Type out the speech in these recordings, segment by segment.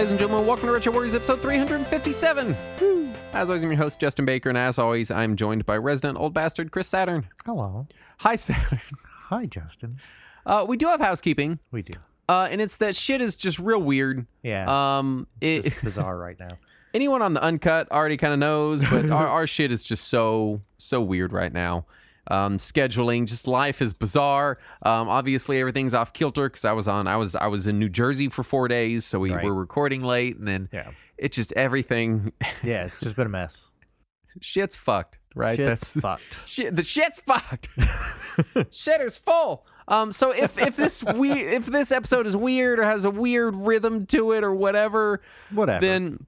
Ladies and gentlemen, welcome to Retro Warriors episode 357. Woo. As always, I'm your host, Justin Baker, and as always, I'm joined by resident old bastard Chris Saturn. Hello. Hi, Saturn. Hi, Justin. We do have housekeeping. We do. And it's that shit is just real weird. Yeah. It's just bizarre right now. Anyone on the Uncut already kind of knows, but our shit is just so weird right now. Scheduling, just life is bizarre. Obviously everything's off kilter because I was in New Jersey for 4 days, so we were recording late, and then it just everything. Yeah, it's just been a mess. Shit's fucked, right? Shit's fucked. The shit's fucked. Shit is full. So if this episode is weird or has a weird rhythm to it or whatever, then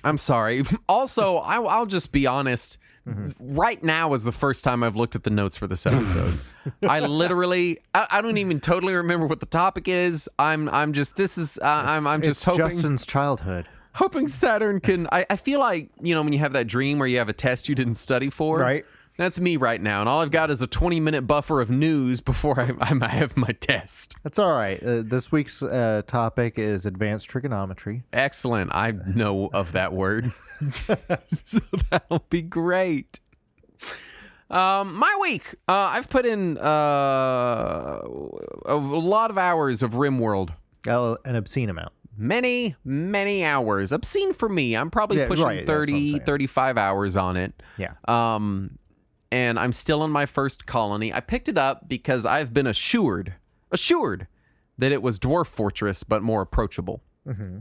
I'm sorry. Also, I'll just be honest. Mm-hmm. Right now is the first time I've looked at the notes for this episode. I literally, I don't even totally remember what the topic is. I'm just hoping Justin's childhood. Hoping Saturn can. I feel like, when you have that dream where you have a test you didn't study for. Right. That's me right now, and all I've got is a 20-minute buffer of news before I have my test. That's all right. This week's topic is advanced trigonometry. Excellent. I know of that word. So that'll be great. My week. I've put in a lot of hours of RimWorld. An obscene amount. Many, many hours. Obscene for me. I'm probably pushing 30, 35 hours on it. Yeah. And I'm still in my first colony. I picked it up because I've been assured that it was Dwarf Fortress, but more approachable. Mm-hmm.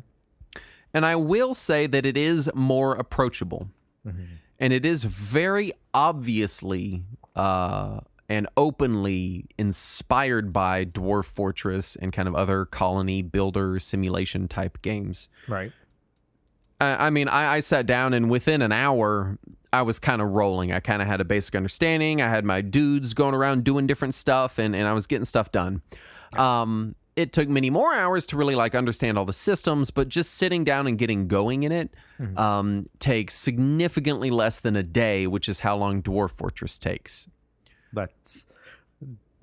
And I will say that it is more approachable. Mm-hmm. And it is very obviously and openly inspired by Dwarf Fortress and kind of other colony builder simulation type games. Right. I mean, I sat down and within an hour, I was kind of rolling. I kind of had a basic understanding. I had my dudes going around doing different stuff, and I was getting stuff done. It took many more hours to really understand all the systems, but just sitting down and getting going in it takes significantly less than a day, which is how long Dwarf Fortress takes.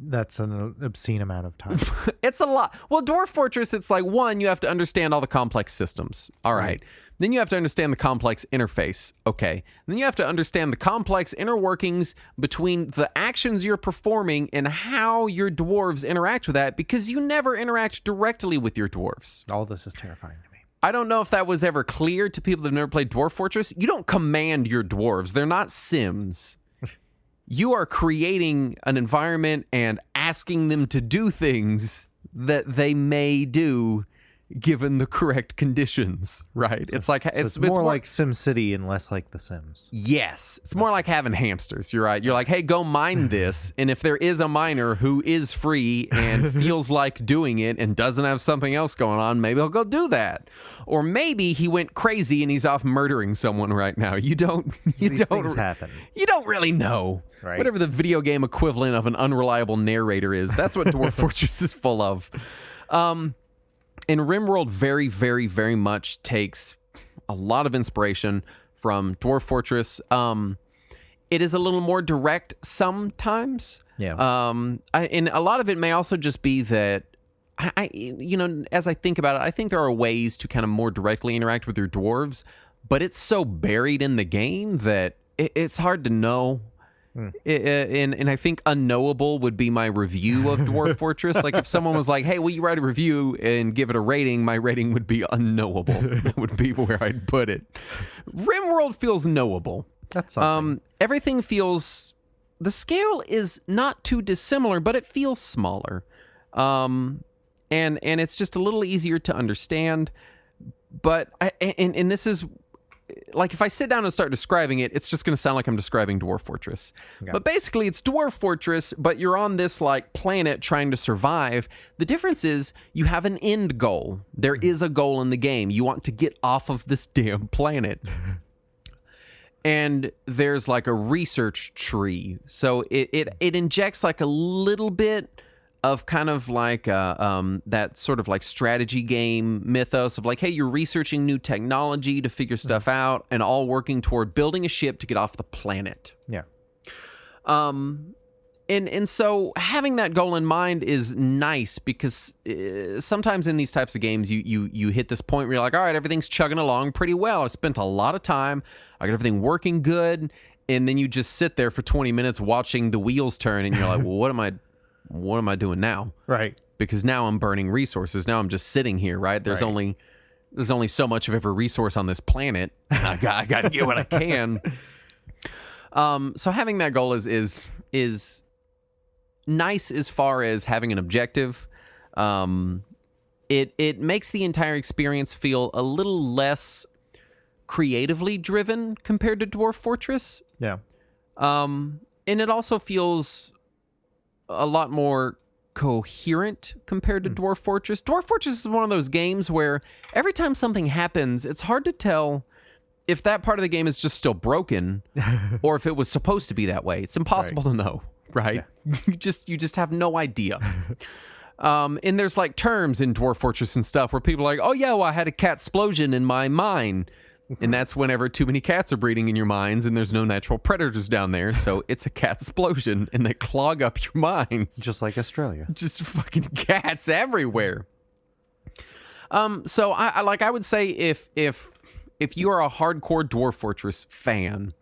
That's an obscene amount of time. It's a lot. Well, Dwarf Fortress, it's like, one, you have to understand all the complex systems. All right. Then you have to understand the complex interface. Okay. Then you have to understand the complex inner workings between the actions you're performing and how your dwarves interact with that, because you never interact directly with your dwarves. All this is terrifying to me. I don't know if that was ever clear to people that have never played Dwarf Fortress. You don't command your dwarves. They're not Sims. You are creating an environment and asking them to do things that they may do given the correct conditions, right? It's like it's more like SimCity and less like The Sims. Yes. It's more like having hamsters. You're right. You're like, hey, go mine this. And if there is a miner who is free and feels like doing it and doesn't have something else going on, maybe he'll go do that. Or maybe he went crazy and he's off murdering someone right now. These things happen. You don't really know. Right. Whatever the video game equivalent of an unreliable narrator is, that's what Dwarf Fortress is full of. And RimWorld very, very, very much takes a lot of inspiration from Dwarf Fortress. It is a little more direct sometimes. Yeah. And a lot of it may also just be that as I think about it, I think there are ways to kind of more directly interact with your dwarves, but it's so buried in the game that it's hard to know. And I think unknowable would be my review of Dwarf Fortress. Like if someone was like, hey, will you write a review and give it a rating? My rating would be unknowable. That would be where I'd put it. RimWorld feels knowable. That's something. Everything feels... The scale is not too dissimilar, but it feels smaller. And it's just a little easier to understand. But... And this is... Like, if I sit down and start describing it, it's just going to sound like I'm describing Dwarf Fortress. Okay. But basically, it's Dwarf Fortress, but you're on this, planet trying to survive. The difference is you have an end goal. There is a goal in the game. You want to get off of this damn planet. And there's, a research tree. So it injects, a little bit of kind of that sort of strategy game mythos of hey, you're researching new technology to figure stuff out and all working toward building a ship to get off the planet. Yeah. And so having that goal in mind is nice because sometimes in these types of games you hit this point where you're like, all right, everything's chugging along pretty well. I spent a lot of time. I got everything working good. And then you just sit there for 20 minutes watching the wheels turn and you're like, well, what am I doing now? Right. Because now I'm burning resources. Now I'm just sitting here, right? There's only so much of every resource on this planet. I got to get what I can. So having that goal is nice as far as having an objective. It makes the entire experience feel a little less creatively driven compared to Dwarf Fortress. Yeah. And it also feels a lot more coherent compared to Dwarf Fortress. Dwarf Fortress is one of those games where every time something happens, it's hard to tell if that part of the game is just still broken or if it was supposed to be that way. It's impossible to know, right? Yeah. You just have no idea. And there's like terms in Dwarf Fortress and stuff where people are like, oh yeah, well, I had a cat explosion in my mine. And that's whenever too many cats are breeding in your mines and there's no natural predators down there. So it's a cat explosion and they clog up your mines. Just like Australia. Just fucking cats everywhere. So I would say if you are a hardcore Dwarf Fortress fan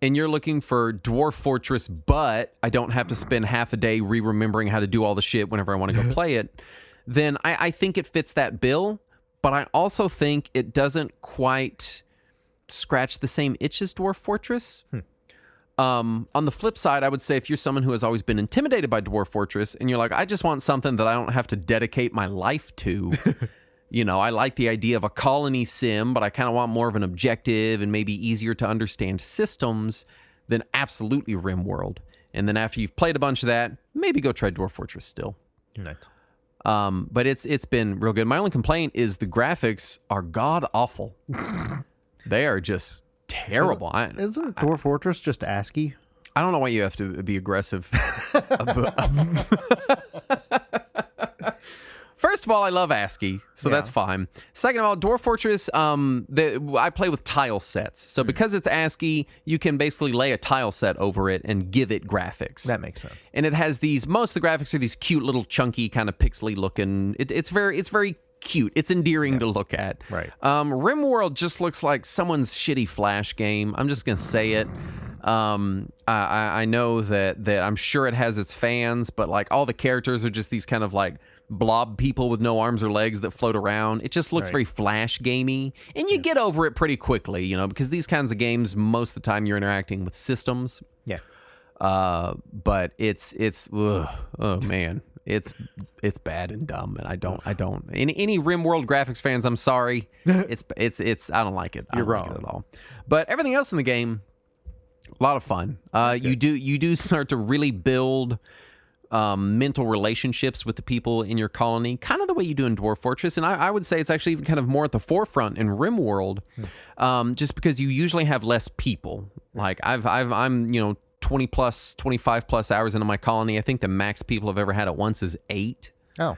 and you're looking for Dwarf Fortress, but I don't have to spend half a day remembering how to do all the shit whenever I want to go play it, then I think it fits that bill. But I also think it doesn't quite scratch the same itch as Dwarf Fortress. On the flip side, I would say if you're someone who has always been intimidated by Dwarf Fortress and you're like, I just want something that I don't have to dedicate my life to. You know, I like the idea of a colony sim, but I kind of want more of an objective and maybe easier to understand systems, then absolutely RimWorld. And then after you've played a bunch of that, maybe go try Dwarf Fortress still. Nice. But it's been real good. My only complaint is the graphics are god awful. They are just terrible. Isn't Dwarf Fortress just ASCII? I don't know why you have to be aggressive. First of all, I love ASCII, so that's fine. Second of all, Dwarf Fortress, I play with tile sets. So because it's ASCII, you can basically lay a tile set over it and give it graphics. That makes sense. And it has most of the graphics are these cute little chunky kind of pixely looking. It's very cute. It's endearing to look at. Right. RimWorld just looks like someone's shitty Flash game. I'm just gonna say it. I know that I'm sure it has its fans, but like all the characters are just these kind of like blob people with no arms or legs that float around. It just looks very Flash gamey, and you get over it pretty quickly, you know, because these kinds of games, most of the time you're interacting with systems. Yeah. But it's oh man, it's bad and dumb, and I don't any RimWorld graphics fans, I'm sorry. it's I don't like it. You're wrong. Like it at all. But everything else in the game, a lot of fun. You do start to really build mental relationships with the people in your colony, kind of the way you do in Dwarf Fortress. And I would say it's actually even kind of more at the forefront in RimWorld, just because you usually have less people. Like I'm 20 plus 25 plus hours into my colony. I think the max people I've ever had at once is 8. Oh.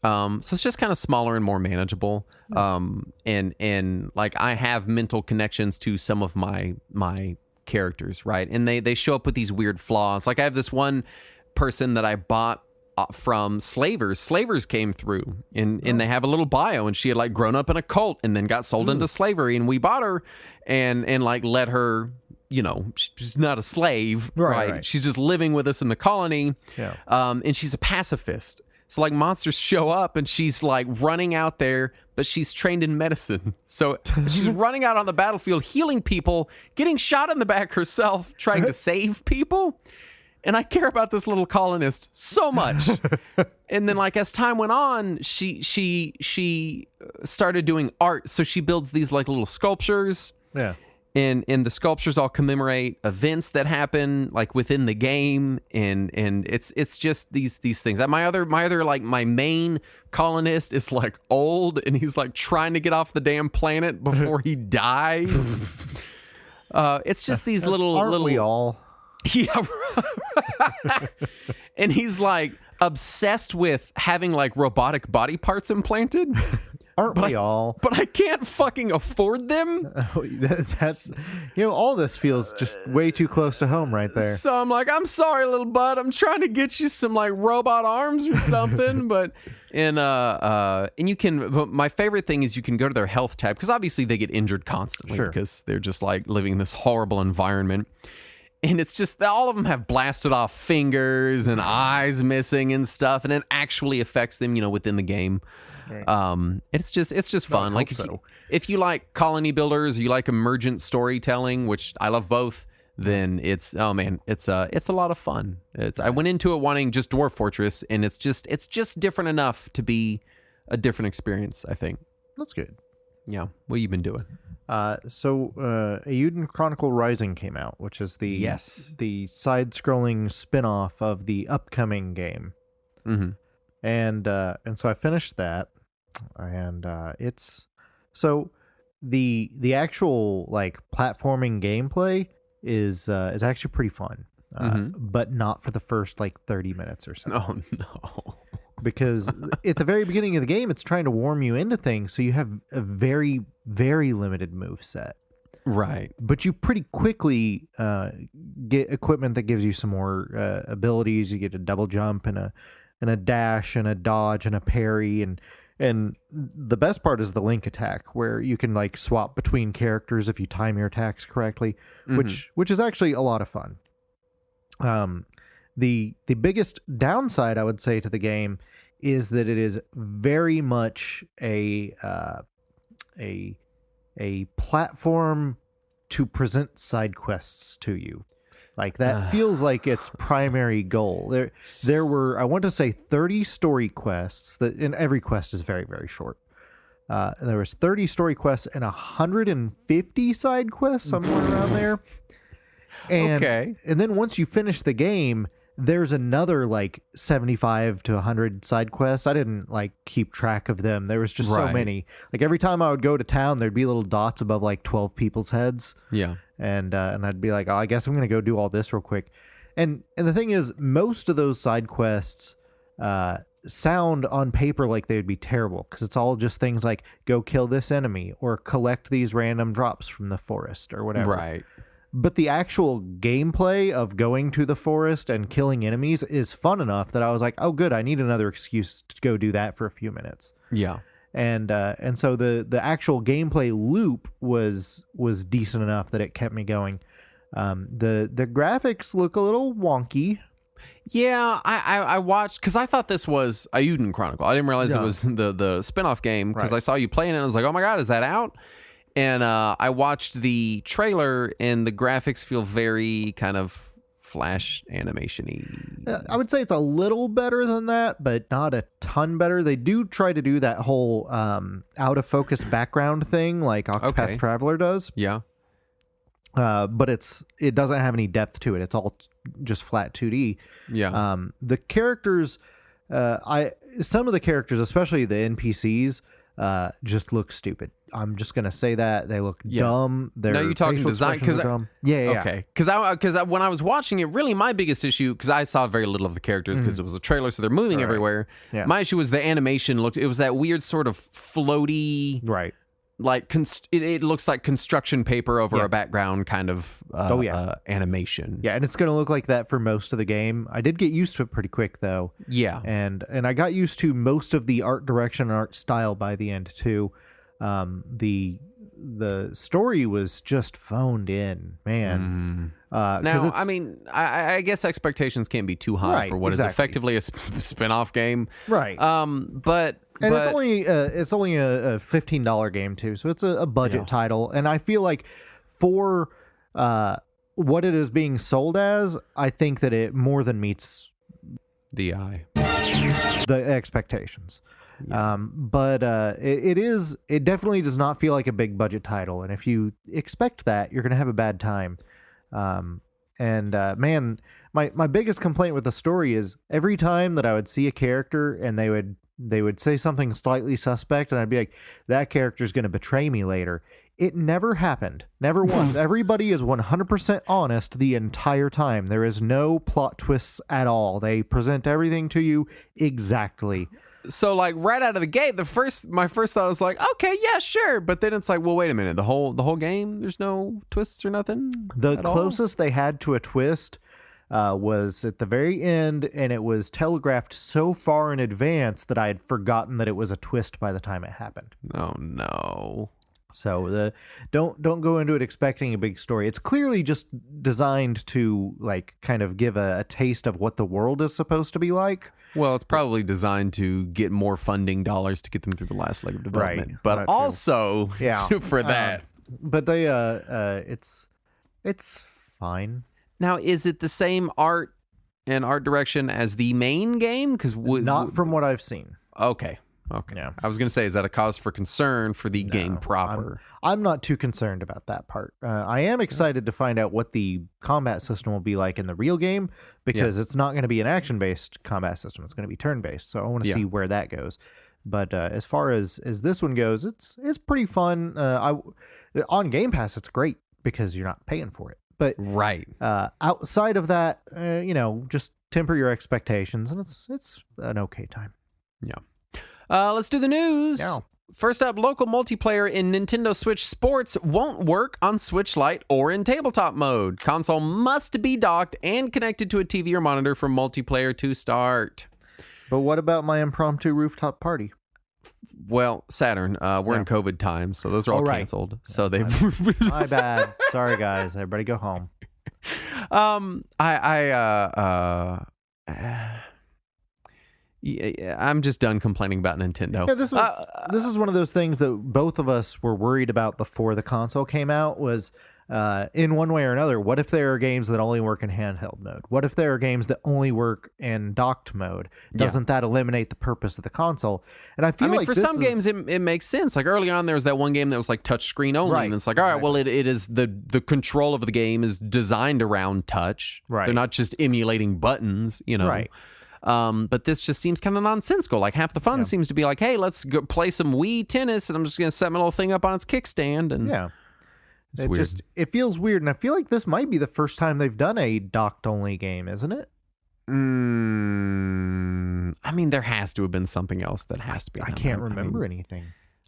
So it's just kind of smaller and more manageable. And like I have mental connections to some of my characters, right? And they show up with these weird flaws. Like I have this one person that I bought from Slavers. Slavers came through and they have a little bio, and she had like grown up in a cult and then got sold into slavery, and we bought her and like let her, you know, she's not a slave, right? She's just living with us in the colony. And she's a pacifist. So like monsters show up and she's like running out there, but she's trained in medicine. So she's running out on the battlefield, healing people, getting shot in the back herself, trying to save people. And I care about this little colonist so much. And then like as time went on, she started doing art. So she builds these like little sculptures. Yeah. And the sculptures all commemorate events that happen like within the game, and it's just these things. My other like my main colonist is like old, and he's like trying to get off the damn planet before he dies. It's just these little we all? Yeah. And he's like obsessed with having like robotic body parts implanted. Aren't we all? But I can't fucking afford them. That's all this feels just way too close to home right there. So I'm like, I'm sorry, little bud. I'm trying to get you some like robot arms or something. But and you can. But my favorite thing is you can go to their health tab because obviously they get injured constantly because they're just like living in this horrible environment. And it's just all of them have blasted off fingers and eyes missing and stuff, and it actually affects them, within the game. Right. It's just fun. Like if you like colony builders, you like emergent storytelling, which I love both, then it's a lot of fun. I went into it wanting just Dwarf Fortress, and it's just different enough to be a different experience, I think. That's good. Yeah. What have you been doing? So Eiyuden Chronicle Rising came out, which is the side-scrolling spin-off of the upcoming game. Mm-hmm. And so I finished that, and it's so the actual like platforming gameplay is actually pretty fun, but not for the first like 30 minutes or so. Oh no. Because at the very beginning of the game, it's trying to warm you into things, so you have a very, very limited move set. Right. But you pretty quickly get equipment that gives you some more abilities. You get a double jump and a dash and a dodge and a parry, and the best part is the link attack, where you can like swap between characters if you time your attacks correctly, which is actually a lot of fun. The biggest downside I would say to the game is that it is very much a platform to present side quests to you. Like that feels like its primary goal. There were, I want to say, 30 story quests and every quest is very, very short. There was 30 story quests and 150 side quests, somewhere around there. And then once you finish the game, there's another like 75 to 100 side quests. I didn't like keep track of them. There was just so many. Like every time I would go to town, there'd be little dots above like 12 people's heads. Yeah. And I'd be like, oh, I guess I'm going to go do all this real quick. And the thing is, most of those side quests sound on paper like they would be terrible, because it's all just things like go kill this enemy or collect these random drops from the forest or whatever. Right. But the actual gameplay of going to the forest and killing enemies is fun enough that I was like, oh, good, I need another excuse to go do that for a few minutes. Yeah. And so the actual gameplay loop was decent enough that it kept me going. The graphics look a little wonky. Yeah, I watched, because I thought this was Eiyuden Chronicle. I didn't realize it was the spin-off game, because I saw you playing it and I was like, oh my god, is that out? And I watched the trailer, and the graphics feel very kind of Flash animation-y. I would say it's a little better than that, but not a ton better. They do try to do that whole out-of-focus background thing like Octopath Traveler does. Yeah. But it doesn't have any depth to it. It's all just flat 2D. Yeah. The characters, some of the characters, especially the NPCs, just look stupid. I'm just gonna say that they look dumb. No, you talking design? Because yeah. Okay. Because when I was watching it, really my biggest issue, because I saw very little of the characters because it was a trailer, so they're moving everywhere. Yeah. My issue was the animation looked. It was that weird sort of floaty. Right. Like it looks like construction paper over a background kind of animation. Yeah, and it's going to look like that for most of the game. I did get used to it pretty quick though. Yeah. And I got used to most of the art direction and art style by the end too. The story was just phoned in, man. Now, I mean, I guess expectations can't be too high for what is effectively a spin-off game. Right. But it's only a $15 game too, so it's a budget title, and I feel like for what it is being sold as, I think that it more than meets the expectations. Yeah. But it definitely does not feel like a big budget title, and if you expect that, you're gonna have a bad time. Man, my biggest complaint with the story is every time that I would see a character and they would say something slightly suspect, and I'd be like, that character's going to betray me later. It never happened. Never once. Everybody is 100% honest the entire time. There is no plot twists at all. They present everything to you exactly. So like right out of the gate, my first thought was like, okay, yeah, sure. But then it's like, well, wait a minute. The whole game, there's no twists or nothing. The at all? closest they had to a twist was at the very end, and it was telegraphed so far in advance that I had forgotten that it was a twist by the time it happened. Oh no. So don't go into it expecting a big story. It's clearly just designed to like kind of give a taste of what the world is supposed to be like. Well, it's probably designed to get more funding dollars to get them through the last leg of development, Right. but Not true. also for that. But they it's fine. Now, is it the same art and art direction as the main game? Because Not from what I've seen. Okay. Yeah. I was going to say, is that a cause for concern for the game proper? I'm not too concerned about that part. I am excited to find out what the combat system will be like in the real game, because it's not going to be an action-based combat system. It's going to be turn-based. So I want to see where that goes. But as far as this one goes, it's pretty fun. On Game Pass, it's great because you're not paying for it. But Right. outside of that, just temper your expectations, and it's an okay time. Yeah. Let's do the news. Yeah. First up, local multiplayer in Nintendo Switch Sports won't work on Switch Lite or in tabletop mode. Console must be docked and connected to a TV or monitor for multiplayer to start. But what about my impromptu rooftop party? Well, Saturn, we're in COVID times, so those are all right. canceled. So they've My bad. Sorry, guys. Everybody go home. I'm just done complaining about Nintendo. Yeah, this is one of those things that both of us were worried about before the console came out. Was in one way or another, what if there are games that only work in handheld mode? What if there are games that only work in docked mode? Doesn't that eliminate the purpose of the console? And I feel like for some games it makes sense. Like early on, there was that one game that was like touch screen only, Right. and it's like, all right, well, it is the control of the game is designed around touch. Right. They're not just emulating buttons, Right. But this just seems kind of nonsensical. Like half the fun seems to be like, hey, let's go play some Wii tennis, and I'm just going to set my little thing up on its kickstand, and it's weird. It feels weird, and I feel like this might be the first time they've done a docked only game, isn't it? I mean, there has to have been something else that has to be. I can't remember anything.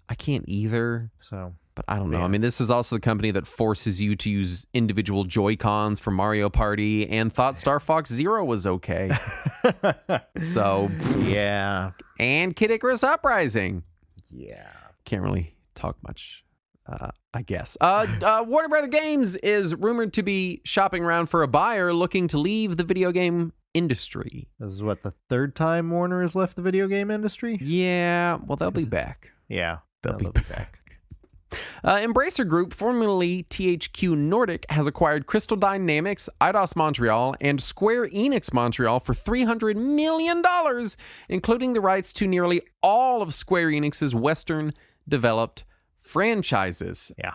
I can't either. So, but I don't know. Yeah. I mean, this is also the company that forces you to use individual Joy-Cons for Mario Party, and thought Star Fox Zero was okay. So, yeah. and Kid Icarus Uprising. Yeah. Can't really talk much, I guess. Warner Brother Games is rumored to be shopping around for a buyer looking to leave the video game industry. This is what, the third time Warner has left the video game industry? Yeah, well, they'll be back. Yeah. They'll be back. Embracer Group, formerly THQ Nordic, has acquired Crystal Dynamics, Eidos Montreal, and Square Enix Montreal for $300 million, including the rights to nearly all of Square Enix's Western-developed franchises. Yeah.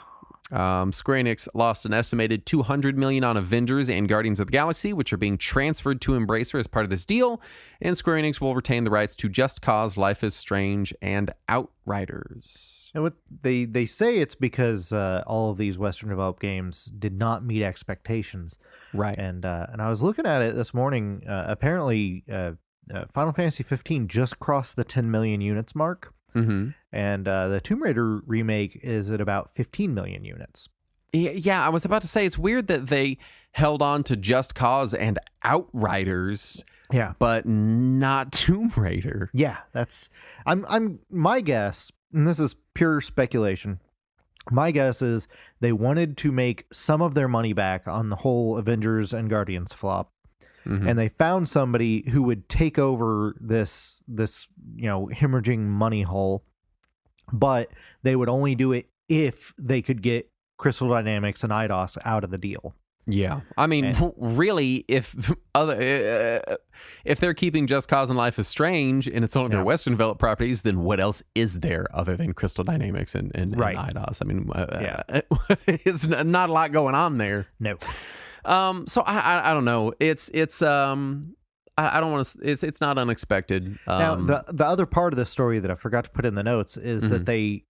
Square Enix lost an estimated $200 million on Avengers and Guardians of the Galaxy, which are being transferred to Embracer as part of this deal, and Square Enix will retain the rights to Just Cause, Life is Strange, and Outriders. And what they say it's because all of these Western developed games did not meet expectations. Right. And I was looking at it this morning. Apparently, Final Fantasy 15 just crossed the 10 million units mark. Mm-hmm. And the Tomb Raider remake is at about 15 million units. Yeah, I was about to say it's weird that they held on to Just Cause and Outriders, but not Tomb Raider. Yeah, that's I'm my guess, and this is pure speculation. My guess is they wanted to make some of their money back on the whole Avengers and Guardians flop. Mm-hmm. And they found somebody who would take over this hemorrhaging money hole, but they would only do it if they could get Crystal Dynamics and Eidos out of the deal. Yeah, I mean, really, if they're keeping Just Cause and Life is Strange, and it's only their Western developed properties, then what else is there other than Crystal Dynamics and Eidos? I mean, it's not a lot going on there. No. So I don't know. I don't want to. It's not unexpected. Now the other part of the story that I forgot to put in the notes is that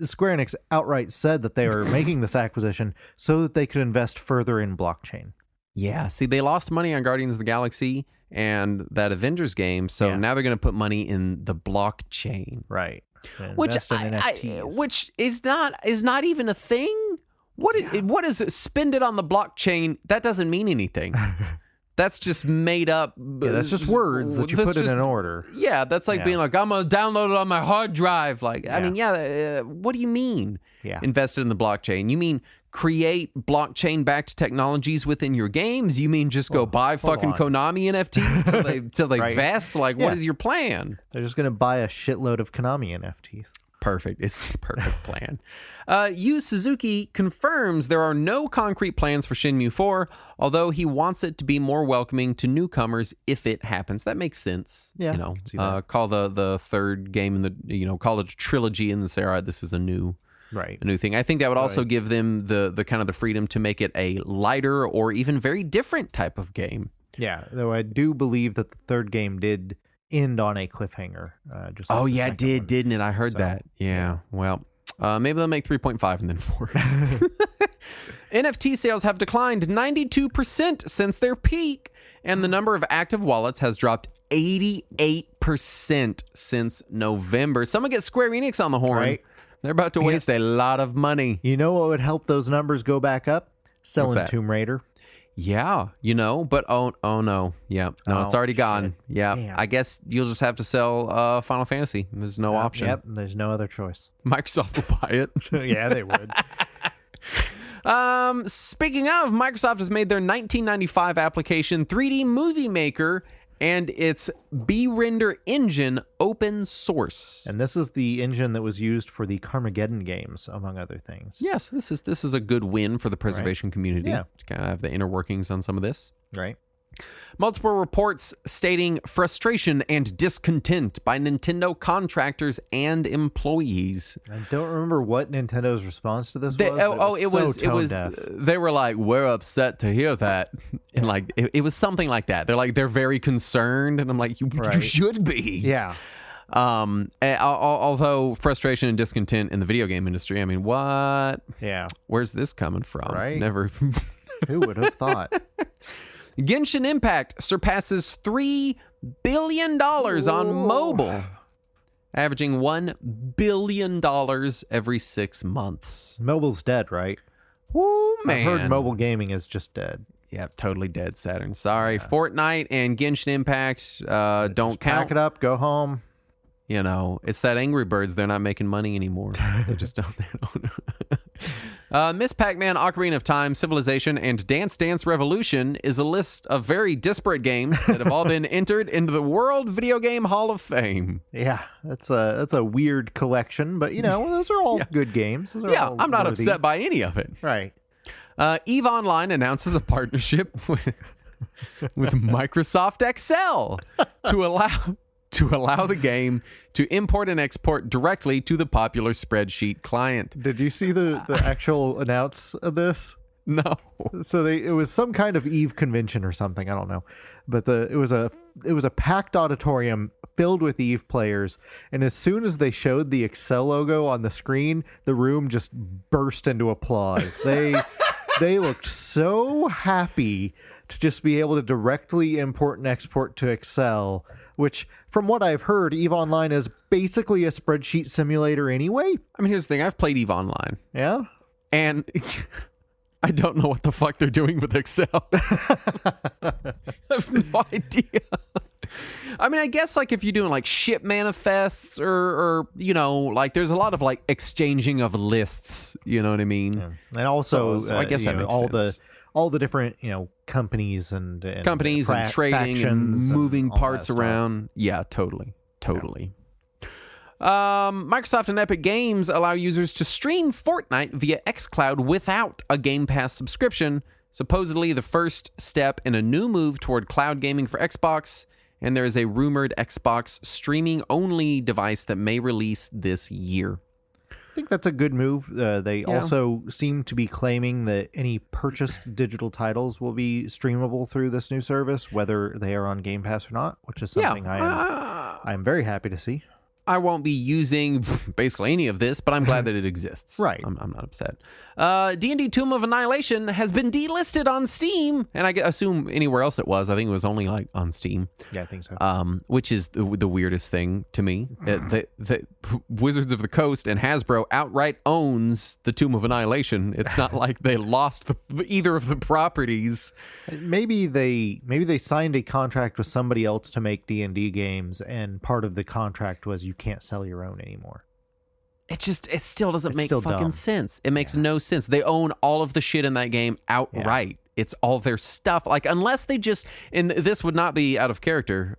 Square Enix outright said that they were making this acquisition so that they could invest further in blockchain. Yeah. See, they lost money on Guardians of the Galaxy, and that Avengers game. So Yeah. now they're going to put money in the blockchain, Right. which Invest in NFTs. which is not even a thing. What is it? Spend it on the blockchain? That doesn't mean anything. That's just made up. Yeah, that's just words that you that's put in just- an order. Yeah, that's like Yeah. being like, I'm gonna download it on my hard drive. Like, I mean, what do you mean? Yeah. Invested in the blockchain? You mean create blockchain-backed technologies within your games? You mean just go buy fucking on. Konami NFTs till they Right. vest? Like, what Yeah. is your plan? They're just going to buy a shitload of Konami NFTs. Perfect. It's the perfect plan. Yu Suzuki confirms there are no concrete plans for Shenmue 4, although he wants it to be more welcoming to newcomers if it happens. That makes sense. Yeah, You know, I can see that. call the third game in the, call it a trilogy and say, all right, this is a new Right. thing. I think that would also give them the kind of the freedom to make it a lighter or even very different type of game. Yeah, though I do believe that the third game did end on a cliffhanger. Just like Oh, the yeah, it second did, one. didn't it? I heard So, that. Yeah. Well, maybe they'll make 3.5 and then 4. NFT sales have declined 92% since their peak, and the number of active wallets has dropped 88% since November. Someone get Square Enix on the horn. Right. They're about to waste a lot of money. You know what would help those numbers go back up? Selling that? Tomb Raider. Yeah, but oh no. Yeah. No, it's Oh, already gone. shit. Yeah. Damn. I guess you'll just have to sell Final Fantasy. There's no option. Yep, there's no other choice. Microsoft will buy it. Yeah, they would. Speaking of, Microsoft has made their 1995 application 3D Movie Maker and its B-Render engine open source. And this is the engine that was used for the Carmageddon games, among other things. Yes, this is a good win for the preservation community. Yeah. To kind of have the inner workings on some of this. Right? Multiple reports stating frustration and discontent by Nintendo contractors and employees. I don't remember what Nintendo's response to this They, was. it was. They were like, "We're upset to hear that," and like it was something like that. They're very concerned, and I'm like, "You Right. should be." Yeah. Although frustration and discontent in the video game industry, I mean, what? Yeah. Where's this coming from? Right. Never. Who would have thought? Genshin Impact surpasses $3 billion on mobile, averaging $1 billion every 6 months. Mobile's dead, right? Woo, man. I've heard mobile gaming is just dead. Yeah, totally dead, Saturn. Sorry. Fortnite and Genshin Impact don't count. Pack it up, go home. You know, it's that Angry Birds. They're not making money anymore. They just don't. Miss Pac-Man, Ocarina of Time, Civilization, and Dance Dance Revolution is a list of very disparate games that have all been entered into the World Video Game Hall of Fame. Yeah, that's a weird collection, but those are all good games. Those are Yeah, all I'm not worthy. upset by any of it. Right. EVE Online announces a partnership with Microsoft Excel to allow the game to import and export directly to the popular spreadsheet client. Did you see the actual announce of this? No. So it was some kind of Eve convention or something. I don't know, but it was a packed auditorium filled with Eve players, and as soon as they showed the Excel logo on the screen, the room just burst into applause. They looked so happy to just be able to directly import and export to Excel, which, from what I've heard, EVE Online is basically a spreadsheet simulator anyway. I mean, here's the thing. I've played EVE Online, Yeah. and I don't know what the fuck they're doing with Excel. I have no idea. I mean, I guess like if you're doing like ship manifests or like there's a lot of like exchanging of lists. You know what I mean? And also, So I guess that makes sense. all the different companies and Companies and trading and factions moving all that parts stuff. around. Yeah, totally. Microsoft and Epic Games allow users to stream Fortnite via xCloud without a Game Pass subscription, supposedly the first step in a new move toward cloud gaming for Xbox, and there is a rumored Xbox streaming-only device that may release this year. I think that's a good move. They also seem to be claiming that any purchased digital titles will be streamable through this new service, whether they are on Game Pass or not, which is something I'm very happy to see. I won't be using basically any of this, but I'm glad that it exists. Right. I'm not upset. D&D Tomb of Annihilation has been delisted on Steam, and I assume anywhere else it was. I think it was only like on Steam. Yeah, I think so. Which is the weirdest thing to me. The Wizards of the Coast and Hasbro outright owns the Tomb of Annihilation. It's not like they lost either of the properties. Maybe they signed a contract with somebody else to make D&D games, and part of the contract was you can't sell your own anymore. It still doesn't make fucking dumb. sense. It makes no sense. They own all of the shit in that game outright. It's all their stuff. Like, unless they just, and this would not be out of character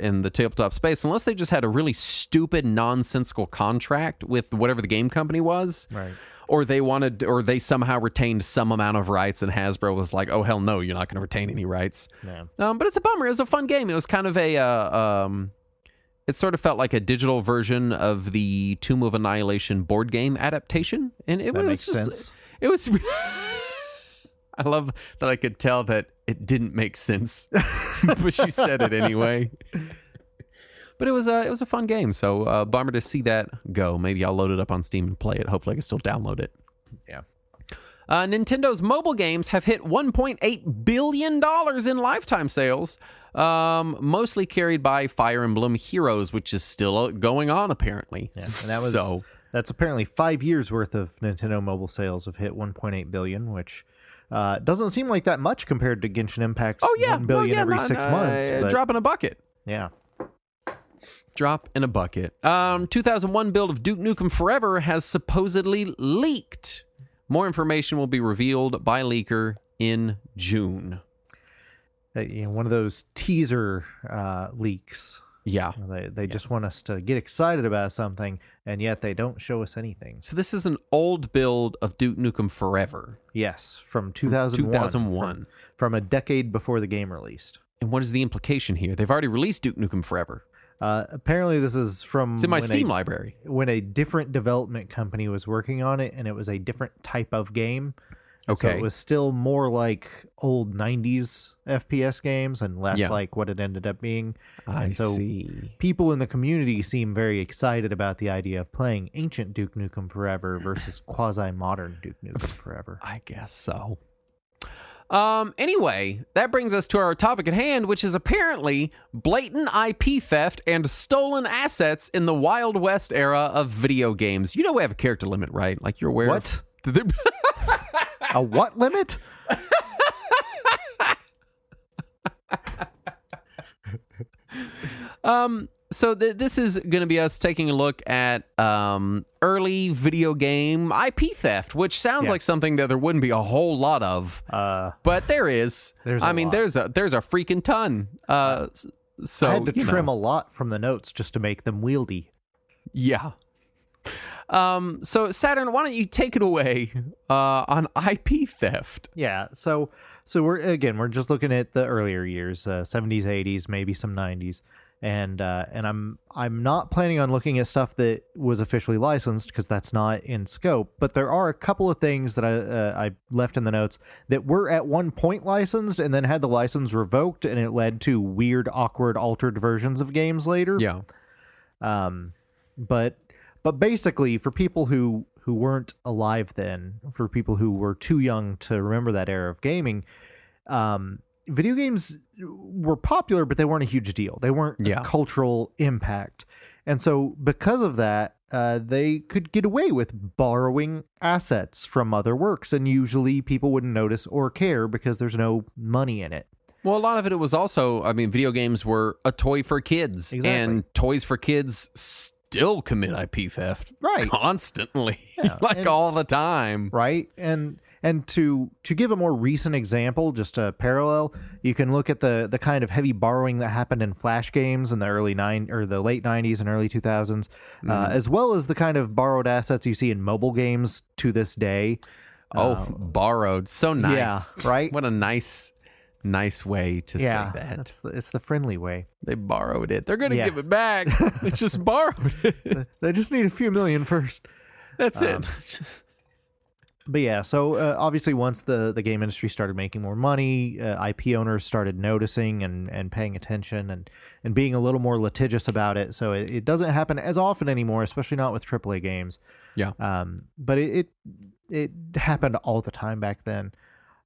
in the tabletop space, unless they just had a really stupid, nonsensical contract with whatever the game company was. Right. Or they somehow retained some amount of rights, and Hasbro was like, "Oh hell no, you're not going to retain any rights." Yeah. But it's a bummer. It was a fun game. It was kind of it sort of felt like a digital version of the Tomb of Annihilation board game adaptation, and it That was makes just, sense. It was. I love that I could tell that it didn't make sense, but she said it anyway. But it was a fun game, so bummer to see that go. Maybe I'll load it up on Steam and play it. Hopefully I can still download it. Yeah. Nintendo mobile games have hit $1.8 billion in lifetime sales, mostly carried by Fire Emblem Heroes, which is still going on, apparently. Yeah. And that's apparently 5 years worth of Nintendo mobile sales have hit 1.8 billion, which doesn't seem like that much compared to Genshin Impact's 1 billion every 6 months. But, drop in a bucket. yeah. Drop in a bucket. 2001 build of Duke Nukem Forever has supposedly leaked. More information will be revealed by leaker in June. One of those teaser leaks. Yeah. They just want us to get excited about something, and yet they don't show us anything. So this is an old build of Duke Nukem Forever. Yes, from 2001. 2001. From a decade before the game released. And what is the implication here? They've already released Duke Nukem Forever. Apparently this is from... It's in my Steam library. When a different development company was working on it, and it was a different type of game. Okay. So it was still more like old 90s FPS games and less like what it ended up being. I see. People in the community seem very excited about the idea of playing ancient Duke Nukem Forever versus quasi-modern Duke Nukem Forever. I guess so. Anyway, that brings us to our topic at hand, which is apparently blatant IP theft and stolen assets in the Wild West era of video games. You know we have a character limit, right? Like you're aware What? of... A what limit? So this is going to be us taking a look at early video game IP theft, which sounds like something that there wouldn't be a whole lot of, but there is. There's there's a freaking ton. So I had to trim a lot from the notes just to make them wieldy. Yeah. So Saturn, why don't you take it away on IP theft? Yeah. So we're just looking at the earlier years, 70s, 80s, maybe some 90s. And I'm not planning on looking at stuff that was officially licensed because that's not in scope. But there are a couple of things that I left in the notes that were at one point licensed and then had the license revoked, and it led to weird, awkward, altered versions of games later. Yeah. But basically, for people who weren't alive then, for people who were too young to remember that era of gaming, video games were popular, but they weren't a huge deal. They weren't a cultural impact. And so because of that, they could get away with borrowing assets from other works. And usually people wouldn't notice or care because there's no money in it. Well, a lot of it was also, video games were a toy for kids. Exactly. And toys for kids still commit IP theft. Right. Constantly. Yeah, all the time. Right. And to give a more recent example, just a parallel, you can look at the kind of heavy borrowing that happened in Flash games in the the late 90s and early 2000s, as well as the kind of borrowed assets you see in mobile games to this day. Borrowed. So nice. Yeah, right? What a nice way to say that. It's the friendly way. They borrowed it. They're going to give it back. They just borrowed it. They just need a few million first. That's it. But yeah, so obviously once the game industry started making more money, IP owners started noticing and paying attention and being a little more litigious about it. So it doesn't happen as often anymore, especially not with AAA games. Yeah. But it happened all the time back then.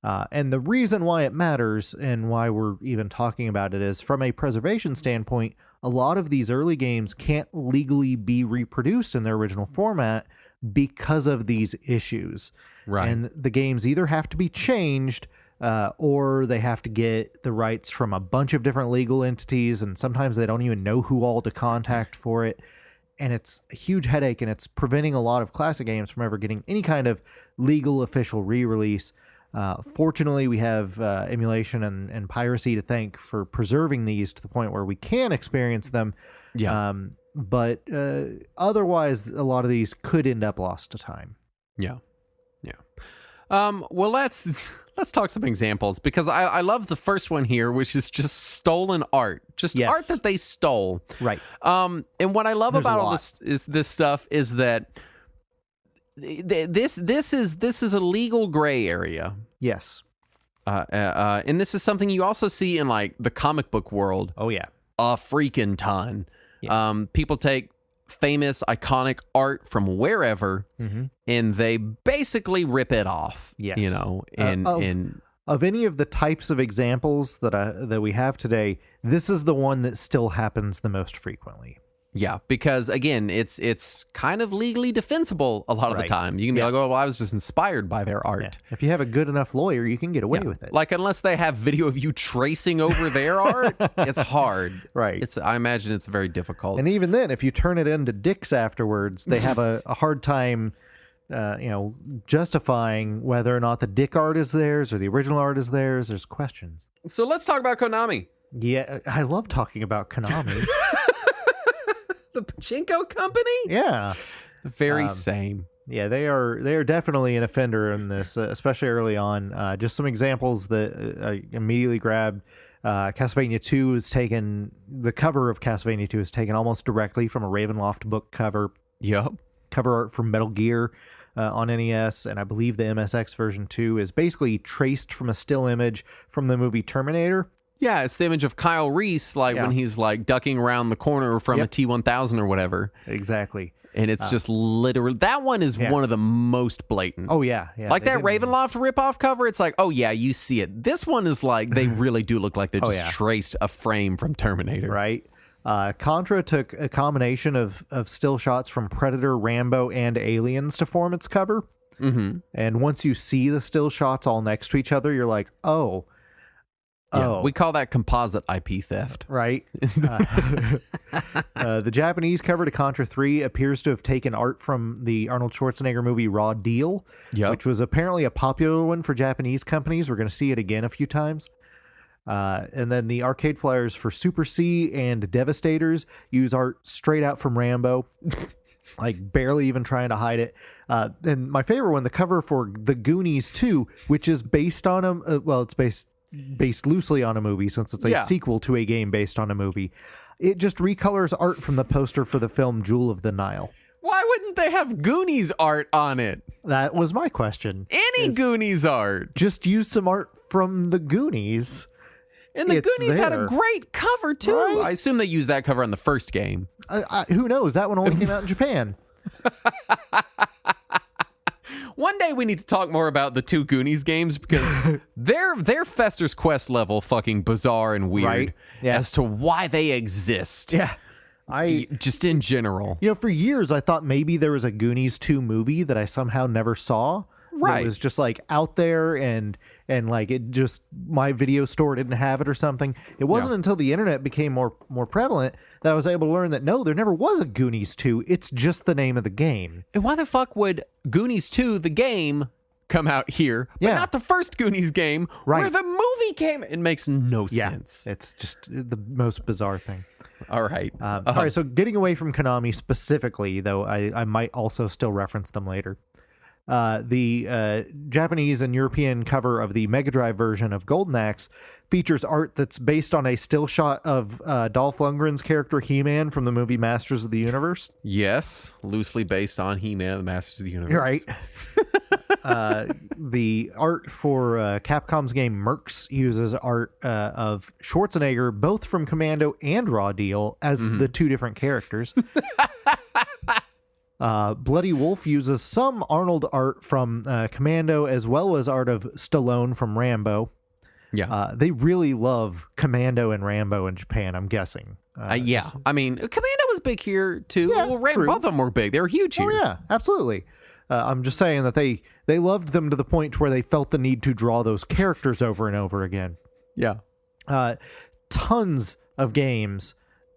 And the reason why it matters and why we're even talking about it is from a preservation standpoint, a lot of these early games can't legally be reproduced in their original format because of these issues. Right. And the games either have to be changed or they have to get the rights from a bunch of different legal entities, and sometimes they don't even know who all to contact for it. And it's a huge headache, and it's preventing a lot of classic games from ever getting any kind of legal official re-release. Fortunately, we have emulation and piracy to thank for preserving these to the point where we can experience them. Yeah. But otherwise, a lot of these could end up lost to time. Yeah. Well, let's talk some examples, because I love the first one here, which is just stolen art, just Yes. art that they stole. Right. And what I love There's about a all lot. this stuff is that this is a legal gray area. Yes. And this is something you also see in like the comic book world Oh, yeah. a freaking ton. Yeah. People take famous, iconic art from wherever, Mm-hmm. and they basically rip it off. Yes. You know, Of any of the types of examples that we have today, this is the one that still happens the most frequently. yeah, because again, it's kind of legally defensible a lot of the Right. time. You can be Yeah. like, oh, well, I was just inspired by their art. Yeah. If you have a good enough lawyer, you can get away Yeah. with it. Like, unless they have video of you tracing over their art, it's hard. Right. I imagine it's very difficult. And even then, if you turn it into dicks afterwards, they have a hard time, justifying whether or not the dick art is theirs or the original art is theirs. There's questions. So let's talk about Konami. Yeah, I love talking about Konami. The pachinko company? Yeah. The very same. Yeah, they are definitely an offender in this, especially early on. Just some examples that I immediately grabbed. Castlevania 2 is taken, the cover of Castlevania 2 is taken almost directly from a Ravenloft book cover. Yep. Cover art from Metal Gear on NES, and I believe the MSX version 2 is basically traced from a still image from the movie Terminator. Yeah, it's the image of Kyle Reese, like when he's like ducking around the corner from a T-1000 or whatever. Exactly. And it's just literally, that one is one of the most blatant. Oh, yeah. Like that Ravenloft ripoff cover, it's like, oh yeah, you see it. This one is like, they really do look like they just traced a frame from Terminator. Right. Contra took a combination of still shots from Predator, Rambo, and Aliens to form its cover. Mm-hmm. And once you see the still shots all next to each other, you're like, oh. Yeah, we call that composite IP theft. Right. The Japanese cover to Contra 3 appears to have taken art from the Arnold Schwarzenegger movie Raw Deal, which was apparently a popular one for Japanese companies. We're going to see it again a few times. And then the arcade flyers for Super C and Devastators use art straight out from Rambo, like barely even trying to hide it. And my favorite one, the cover for The Goonies 2, which is based on it's based loosely on a movie, since it's a sequel to a game based on a movie. It just recolors art from the poster for the film Jewel of the Nile. Why wouldn't they have Goonies art on it? That was my question. Goonies art. Just use some art from the Goonies. And the It's Goonies had a there. great cover too. Right? I assume they used that cover on the first game. Who knows? That one only came out in Japan. One day we need to talk more about the two Goonies games, because they're Fester's Quest level fucking bizarre and weird Right. Yeah. as to why they exist. Yeah. Just in general. For years I thought maybe there was a Goonies 2 movie that I somehow never saw. Right. It was just like out there and like it just, my video store didn't have it or something. It wasn't until the internet became more prevalent that I was able to learn that no, there never was a Goonies 2. It's just the name of the game. And why the fuck would Goonies 2, the game, come out here, but Yeah. not the first Goonies game where the movie came? It makes no sense. It's just the most bizarre thing. All right. All right, so getting away from Konami specifically, though I might also still reference them later. The Japanese and European cover of the Mega Drive version of Golden Axe features art that's based on a still shot of Dolph Lundgren's character He-Man from the movie Masters of the Universe. Yes, loosely based on He-Man, the Masters of the Universe. Right. The art for Capcom's game Mercs uses art of Schwarzenegger, both from Commando and Raw Deal, as the two different characters. Bloody Wolf uses some Arnold art from Commando, as well as art of Stallone from Rambo. Yeah. They really love Commando and Rambo in Japan, I'm guessing. Yeah. I mean, Commando was big here, too. Yeah, Well, true. both of them were big. They were huge here. Oh, yeah, absolutely. I'm just saying that they loved them to the point where they felt the need to draw those characters over and over again. Yeah. Tons of games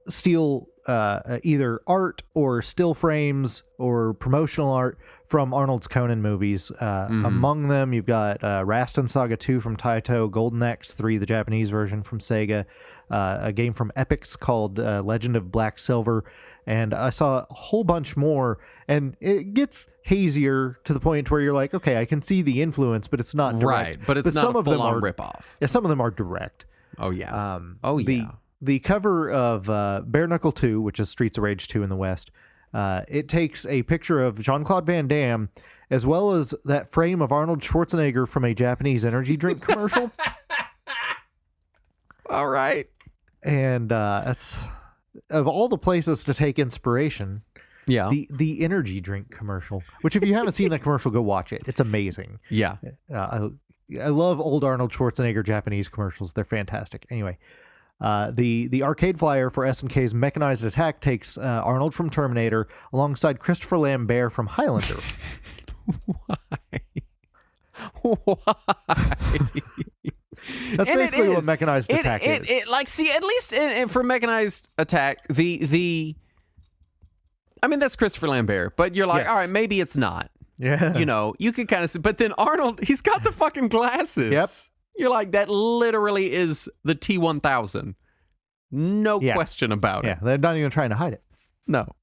steal either art or still frames or promotional art from Arnold's Conan movies. Among them, you've got Rastan Saga 2 from Taito, Golden Axe 3, the Japanese version from Sega, a game from Epix called Legend of Black Silver, and I saw a whole bunch more, and it gets hazier to the point where you're like, okay, I can see the influence, but it's not direct. Right, but it's not some a of them full-on are ripoff. Yeah, some of them are direct. Oh, yeah. The cover of Bare Knuckle 2, which is Streets of Rage 2 in the West, it takes a picture of Jean-Claude Van Damme, as well as that frame of Arnold Schwarzenegger from a Japanese energy drink commercial. All right. And that's, of all the places to take inspiration, Yeah. the energy drink commercial, which if you haven't seen that commercial, go watch it. It's amazing. Yeah. I love old Arnold Schwarzenegger Japanese commercials. They're fantastic. Anyway, the arcade flyer for SNK's Mechanized Attack takes Arnold from Terminator alongside Christopher Lambert from Highlander. That's basically what Mechanized Attack is. Like, see, at least for Mechanized Attack, I mean, that's Christopher Lambert, but you're like, Yes. all right, maybe it's not. Yeah. You know, you can kind of see, but then Arnold, he's got the fucking glasses. Yep. You're like, that literally is the T-1000. No question about it. Yeah, they're not even trying to hide it. No.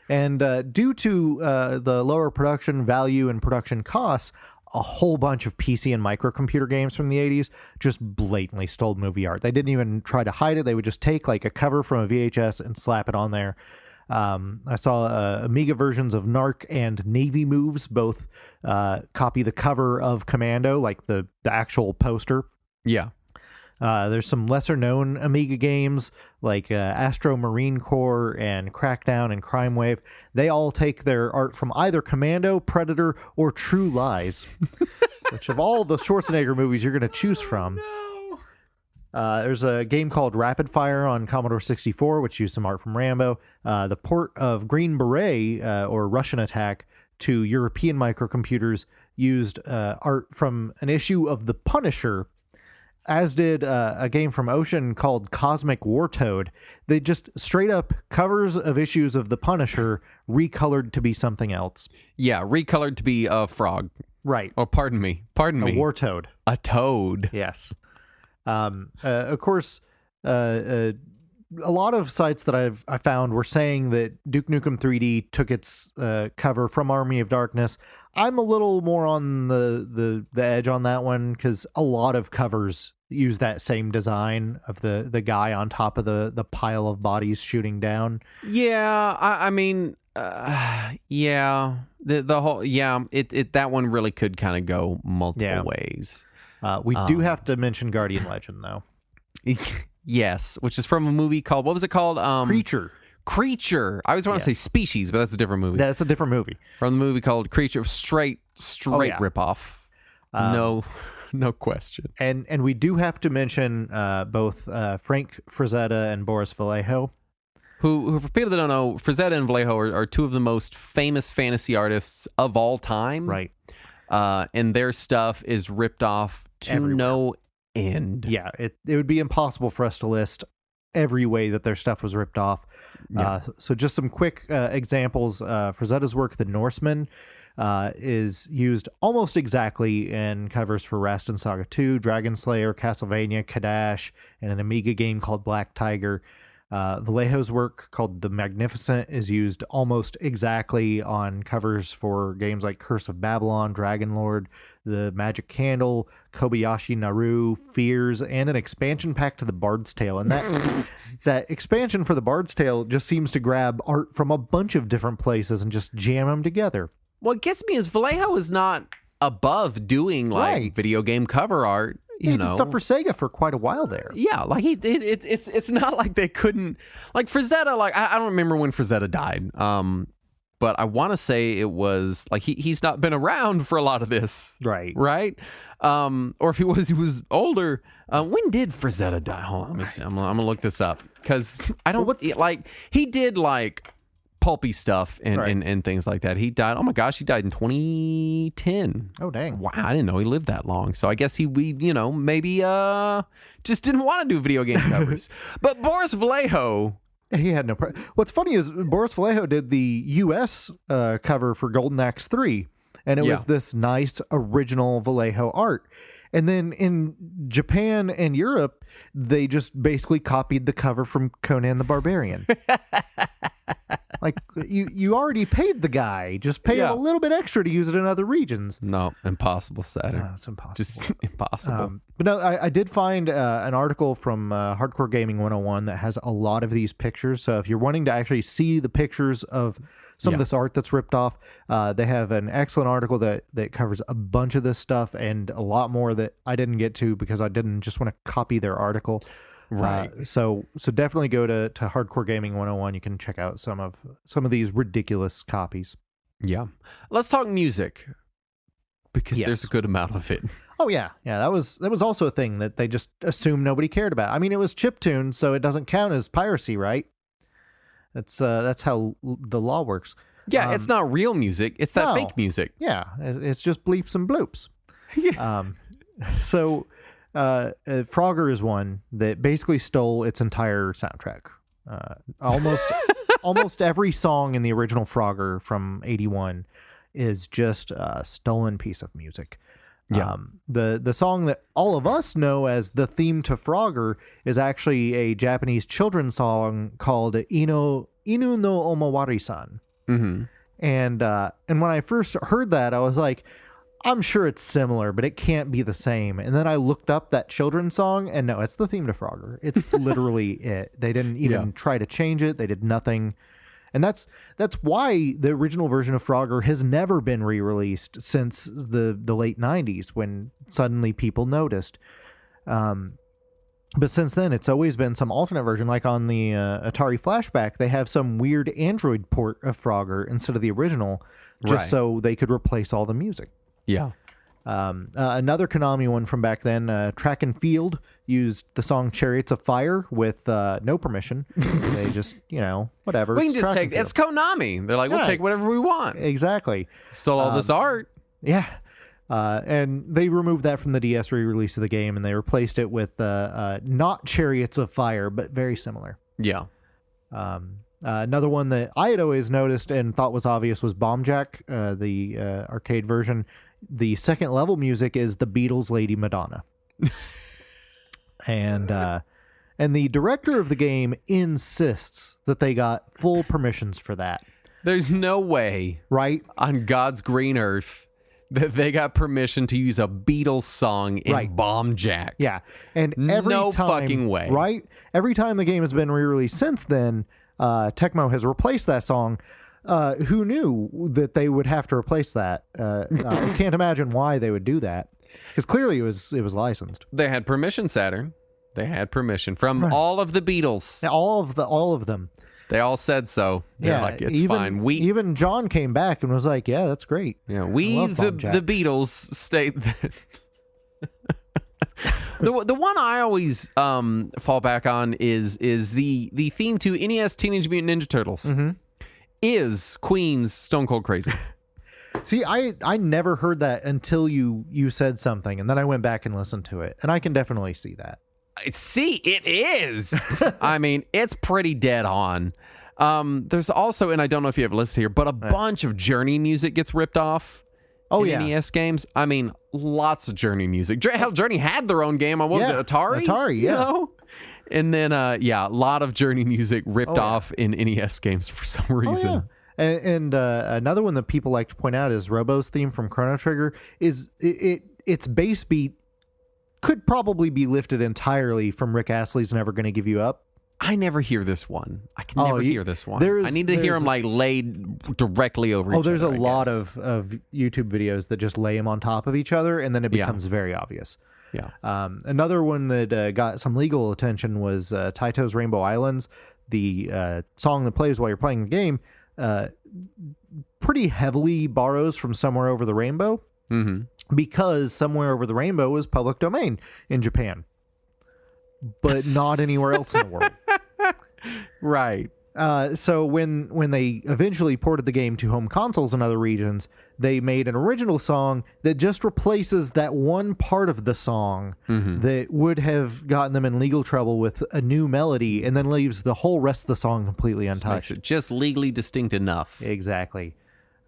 And due to the lower production value and production costs, a whole bunch of PC and microcomputer games from the 80s just blatantly stole movie art. They didn't even try to hide it. They would just take like a cover from a VHS and slap it on there. I saw Amiga versions of Narc and Navy Moves both copy the cover of Commando, like the actual poster. Yeah. There's some lesser known Amiga games like Astro Marine Corps and Crackdown and Crime Wave. They all take their art from either Commando, Predator, or True Lies, which of all the Schwarzenegger movies you're going to choose from. There's a game called Rapid Fire on Commodore 64, which used some art from Rambo. The port of Green Beret, or Russian Attack, to European microcomputers used art from an issue of The Punisher, as did a game from Ocean called Cosmic Wartoad. They just straight up covers of issues of The Punisher recolored to be something else. Yeah, recolored to be a frog. Right. Oh, pardon me. A wartoad. A toad. Yes. Of course, a lot of sites that I found were saying that Duke Nukem 3D took its cover from Army of Darkness. I'm a little more on the edge on that one because a lot of covers use that same design of the guy on top of the pile of bodies shooting down. Yeah, I mean, yeah, the whole it that one really could kind of go multiple ways. We do have to mention Guardian Legend though. Yes, which is from a movie called, what was it called? Creature. I always want to say Species, but that's a different movie. That's a different movie. From the movie called Creature, straight ripoff. No question. And we do have to mention both Frank Frazetta and Boris Vallejo. Who, for people that don't know, Frazetta and Vallejo are two of the most famous fantasy artists of all time. Right. And their stuff is ripped off to no end. Yeah, it would be impossible for us to list every way that their stuff was ripped off. Yeah. So just some quick examples. Frazetta's work, The Norseman, is used almost exactly in covers for Rastan Saga 2, Dragon Slayer, Castlevania, Kadash, and an Amiga game called Black Tiger. Vallejo's work called The Magnificent is used almost exactly on covers for games like Curse of Babylon, Dragon Lord, The Magic Candle, Kobayashi Naru, Fears, and an expansion pack to The Bard's Tale. And that expansion for The Bard's Tale just seems to grab art from a bunch of different places and just jam them together. what gets me is Vallejo is not above doing like Right. video game cover art. He You did know, stuff for Sega for quite a while there. yeah, like it's not like they couldn't, like Frazetta. Like I don't remember when Frazetta died. But I want to say it was like he's not been around for a lot of this, Right. right? Or if he was older. When did Frazetta die? Hold on, let me see. I'm gonna look this up because I don't like he did like pulpy stuff and things like that. He died. Oh my gosh, he died in 2010. Oh, dang. Wow, I didn't know he lived that long. So I guess maybe just didn't want to do video game covers. But Boris Vallejo. He had no. What's funny is Boris Vallejo did the U.S. Cover for Golden Axe 3, and it was this nice original Vallejo art. And then in Japan and Europe, they just basically copied the cover from Conan the Barbarian. Like, you already paid the guy. Just pay him a little bit extra to use it in other regions. No, impossible, Saturn. It's impossible. Just impossible. But no, I did find an article from Hardcore Gaming 101 that has a lot of these pictures. So if you're wanting to actually see the pictures of some of this art that's ripped off, they have an excellent article that covers a bunch of this stuff and a lot more that I didn't get to because I didn't just want to copy their article. Right. So definitely go to Hardcore Gaming 101. You can check out some of these ridiculous copies. Yeah. Let's talk music because there's a good amount of it. Oh yeah. That was also a thing that they just assumed nobody cared about. I mean, it was chiptune, so it doesn't count as piracy, right? That's how the law works. Yeah, it's not real music. It's that fake music. Yeah, it's just bleeps and bloops. Yeah. So Frogger is one that basically stole its entire soundtrack. Almost every song in the original Frogger from '81 is just a stolen piece of music. Yeah. The song that all of us know as the theme to Frogger is actually a Japanese children's song called Inu no Omawari-san. Mm-hmm. And when I first heard that, I was like, I'm sure it's similar, but it can't be the same. And then I looked up that children's song, and no, it's the theme to Frogger. It's literally it. They didn't even try to change it. They did nothing. And that's why the original version of Frogger has never been re-released since the late 90s when suddenly people noticed. But since then, it's always been some alternate version. Like on the Atari Flashback, they have some weird Android port of Frogger instead of the original, just so they could replace all the music. Yeah. Another Konami one from back then, Track and Field, used the song Chariots of Fire with no permission. They just, whatever. We can just take, it's Konami. They're like, we'll take whatever we want. Exactly. Stole all this art. Yeah. And they removed that from the DS re-release of the game, and they replaced it with not Chariots of Fire, but very similar. Yeah. Another one that I had always noticed and thought was obvious was Bomb Jack, the arcade version. The second level music is the Beatles' Lady Madonna. And the director of the game insists that they got full permissions for that. There's no way, right, on God's green earth that they got permission to use a Beatles song in Bomb Jack. Yeah. And every no time, fucking way. Right? Every time the game has been re-released since then, Tecmo has replaced that song. Who knew that they would have to replace that? I can't imagine why they would do that. Because clearly it was licensed. They had permission, Saturn. They had permission from all of the Beatles. All of them. They all said so. They're like, it's fine. Even John came back and was like, yeah, that's great. Yeah, we, the Beatles, state that. The one I always fall back on is the theme to NES Teenage Mutant Ninja Turtles. Mm-hmm. Is Queen's Stone Cold Crazy. See, I never heard that until you said something, and then I went back and listened to it, and I can definitely see that. See, it is. I mean, it's pretty dead on. There's also, and I don't know if you have a list here, but a bunch of Journey music gets ripped off. Oh, in NES games. I mean, lots of Journey music. Hell, Journey had their own game on, what was it, Atari? Atari, yeah. You know? And then, a lot of Journey music ripped off in NES games for some reason. Oh, yeah. And another one that people like to point out is Robo's theme from Chrono Trigger. Its bass beat could probably be lifted entirely from Rick Astley's Never Gonna Give You Up. I never hear this one. I can Oh, never hear this one. there's- I need to hear there's them like laid directly over each other. There's a I lot guess. of YouTube videos that just lay them on top of each other, and then it Yeah. becomes very obvious. Yeah. Another one that got some legal attention was Taito's Rainbow Islands. The song that plays while you're playing the game pretty heavily borrows from Somewhere Over the Rainbow, because Somewhere Over the Rainbow is public domain in Japan, but not anywhere else in the world. Right. So when they eventually ported the game to home consoles in other regions, they made an original song that just replaces that one part of the song that would have gotten them in legal trouble with a new melody, and then leaves the whole rest of the song completely Makes untouched. it just legally distinct enough. Exactly.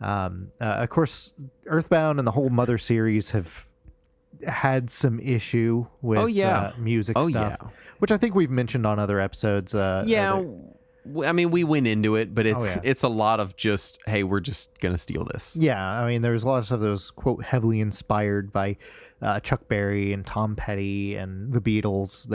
Of course, Earthbound and the whole Mother series have had some issue with music stuff, yeah. which I think we've mentioned on other episodes. Yeah. I mean, we went into it, but yeah. it's a lot of just, hey, we're just going to steal this. Yeah, I mean, there's a lot of stuff that was, quote, heavily inspired by Chuck Berry and Tom Petty and the Beatles.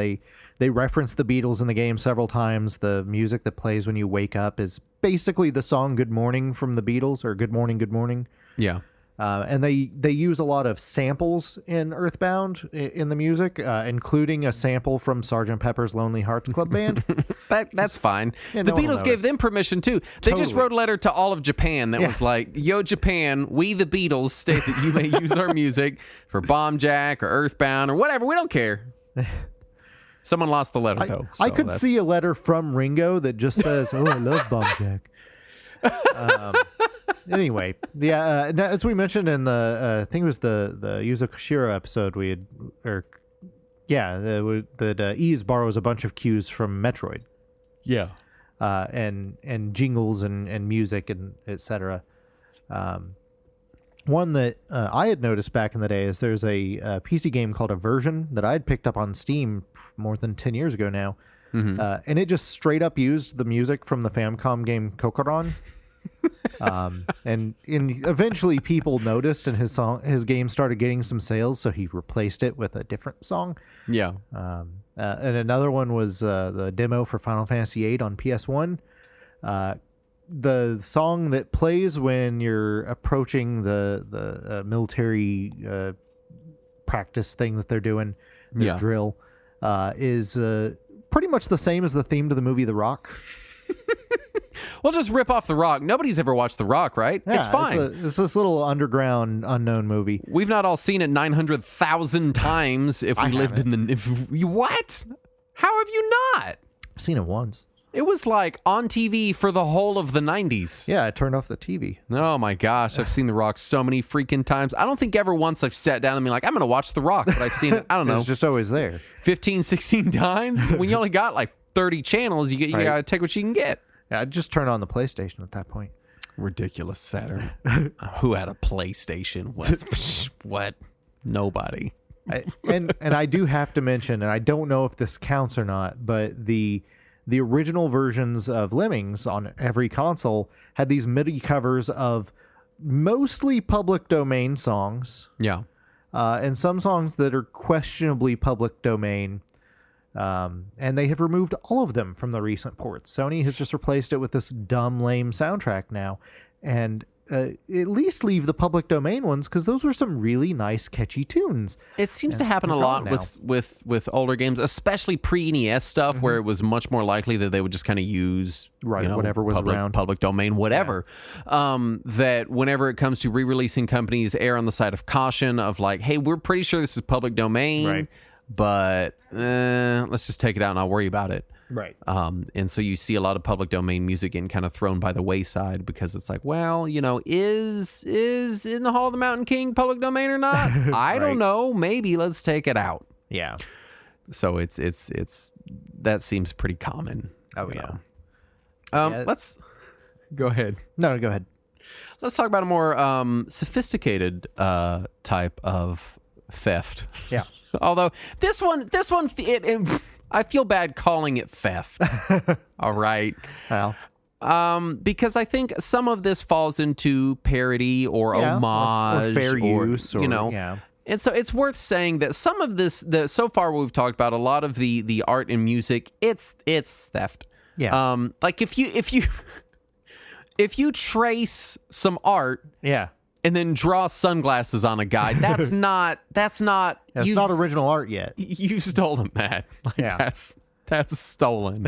They reference the Beatles in the game several times. The music that plays when you wake up is basically the song Good Morning from the Beatles, or Good Morning, Good Morning. Yeah. And they use a lot of samples in Earthbound in the music, including a sample from Sgt. Pepper's Lonely Hearts Club Band. That's fine. Yeah, The no one will Beatles gave notice. them permission too. They just Totally. wrote a letter to all of Japan that was like, "Yo, Japan, we the Beatles state that you may use our music for Bomb Jack or Earthbound or whatever. We don't care." Someone lost the letter though. I so could that's- see a letter from Ringo that just says, "Oh, I love Bomb Jack." Anyway, yeah. As we mentioned in the, I think it was the Yuzo Koshiro episode, we had, that Ys borrows a bunch of cues from Metroid, Yeah. and jingles and music and etc. One that I had noticed back in the day is there's a PC game called Aversion that I had picked up on Steam more than 10 years ago now. And it just straight up used the music from the Famicom game Kokoron. And eventually people noticed, and his game started getting some sales, so he replaced it with a different song. Yeah. And another one was the demo for Final Fantasy VIII on PS1. The song that plays when you're approaching the military practice thing that they're doing, the drill, is pretty much the same as the theme to the movie The Rock. Well, just rip off The Rock. Nobody's ever watched The Rock, right? Yeah, it's fine. It's this little underground, unknown movie. We've not all seen it 900,000 times if we I lived in the... What? How have you not? I've seen it once. It was like on TV for the whole of the 90s. Yeah, I turned off the TV. Oh my gosh, I've seen The Rock so many freaking times. I don't think ever once I've sat down and been like, I'm going to watch The Rock, but I've seen it, I don't know, It's just always there. 15, 16 times. When you only got like 30 channels, you Right. got to take what you can get. Yeah, I'd just turn on the PlayStation at that point. Ridiculous, Saturn. Who had a PlayStation? What? What? Nobody. And I do have to mention, and I don't know if this counts or not, but the original versions of Lemmings on every console had these MIDI covers of mostly public domain songs, Yeah. and some songs that are questionably public domain. And they have removed all of them from the recent ports. Sony has just replaced it with this dumb, lame soundtrack now. And at least leave the public domain ones, because those were some really nice, catchy tunes. It seems to happen a they're lot gone with older games, especially pre-NES stuff, where it was much more likely that they would just kind of use whatever was around. public domain, whatever. That whenever it comes to re-releasing, companies err on the side of caution of like, hey, we're pretty sure this is public domain, Right. but let's just take it out and I'll worry about it. Right. And so you see a lot of public domain music getting kind of thrown by the wayside because it's like, well, is In the Hall of the Mountain King public domain or not? I don't know. Maybe let's take it out. Yeah. So it's that seems pretty common. Oh, you yeah. know. Yeah. Let's go ahead. No, go ahead. Let's talk about a more sophisticated type of theft. Yeah. Although this one, I feel bad calling it theft. All right. Well, Because I think some of this falls into parody or Yeah, or homage fair use, or, you know. yeah. And so it's worth saying that some of this, so far we've talked about a lot of the art and music, it's theft. Yeah. Like if you trace some art Yeah. and then draw sunglasses on a guy, that's not That's not original art yet. You've stolen that. Like, Yeah. that's stolen.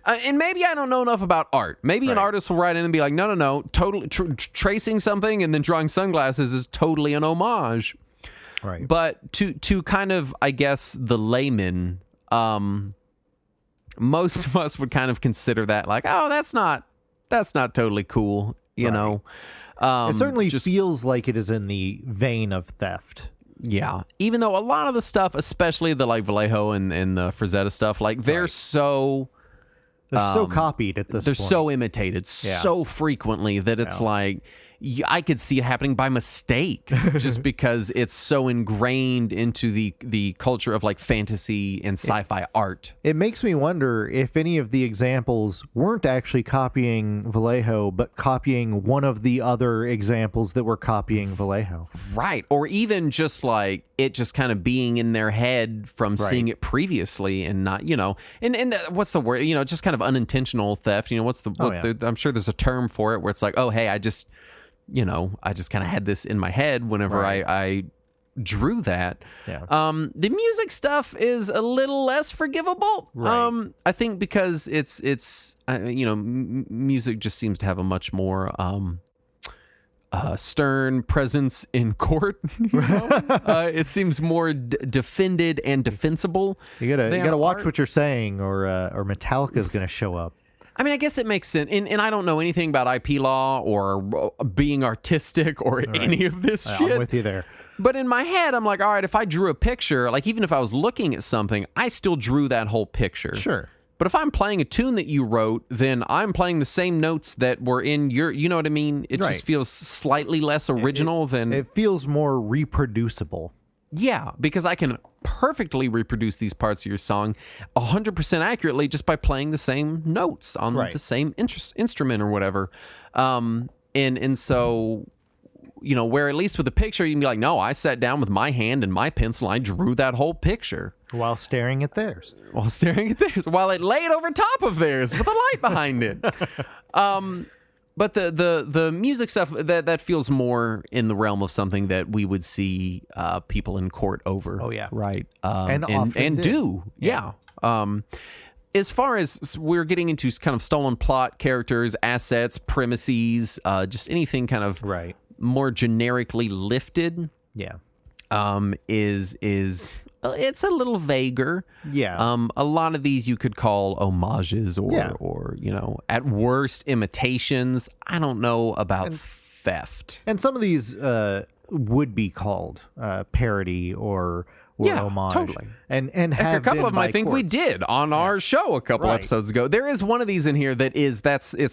And maybe I don't know enough about art. Maybe an Right. artist will write in and be like, no, totally tracing something and then drawing sunglasses is totally an homage. Right. But to kind of, I guess, the layman, most of us would kind of consider that like, oh, that's not totally cool, you Right. know. It certainly feels like it is in the vein of theft. Yeah, even though a lot of the stuff, especially the like Vallejo and the Frazetta stuff, like they're so They're so copied at this they're point. so imitated Yeah. so frequently that it's like I could see it happening by mistake just because it's so ingrained into the culture of like fantasy and sci-fi art. It makes me wonder if any of the examples weren't actually copying Vallejo, but copying one of the other examples that were copying Vallejo. Right. Or even just like it just kind of being in their head from seeing it previously and not, you know, and what's the word, you know, just kind of unintentional theft. You know, I'm sure there's a term for it where it's like, oh, hey, I just kind of had this in my head whenever Right. I drew that. Yeah. The music stuff is a little less forgivable. Right. I think because it's music just seems to have a much more stern presence in court. You know? It seems more defended and defensible. You gotta than watch art. what you're saying, or Metallica's gonna show up. I mean, I guess it makes sense. And I don't know anything about IP law or being artistic or any of this shit. I'm with you there. But in my head, I'm like, all right, if I drew a picture, like even if I was looking at something, I still drew that whole picture. Sure. But if I'm playing a tune that you wrote, then I'm playing the same notes that were in your, you know what I mean? It Right. just feels slightly less original than... It feels more reproducible. Yeah, because I can perfectly reproduce these parts of your song 100% accurately just by playing the same notes on Right. the same instrument or whatever. And so, you know, where at least with a picture, you can be like, no, I sat down with my hand and my pencil, I drew that whole picture. While staring at theirs. While staring at theirs, while it laid over top of theirs with a light behind it. But the music stuff that feels more in the realm of something that we would see people in court over. Oh, yeah. Right. And often did. do. Yeah. As far as we're getting into kind of stolen plot, characters, assets, premises, just anything kind of Right. more generically lifted, Yeah. is it's a little vaguer. Yeah. A lot of these you could call homages or Yeah. or you know, at worst imitations. I don't know about theft. And some of these would be called parody or Yeah, homage. totally. And Heck, have a couple been of them I by think we courts. did on our show a couple Right. episodes ago. There is one of these in here that it's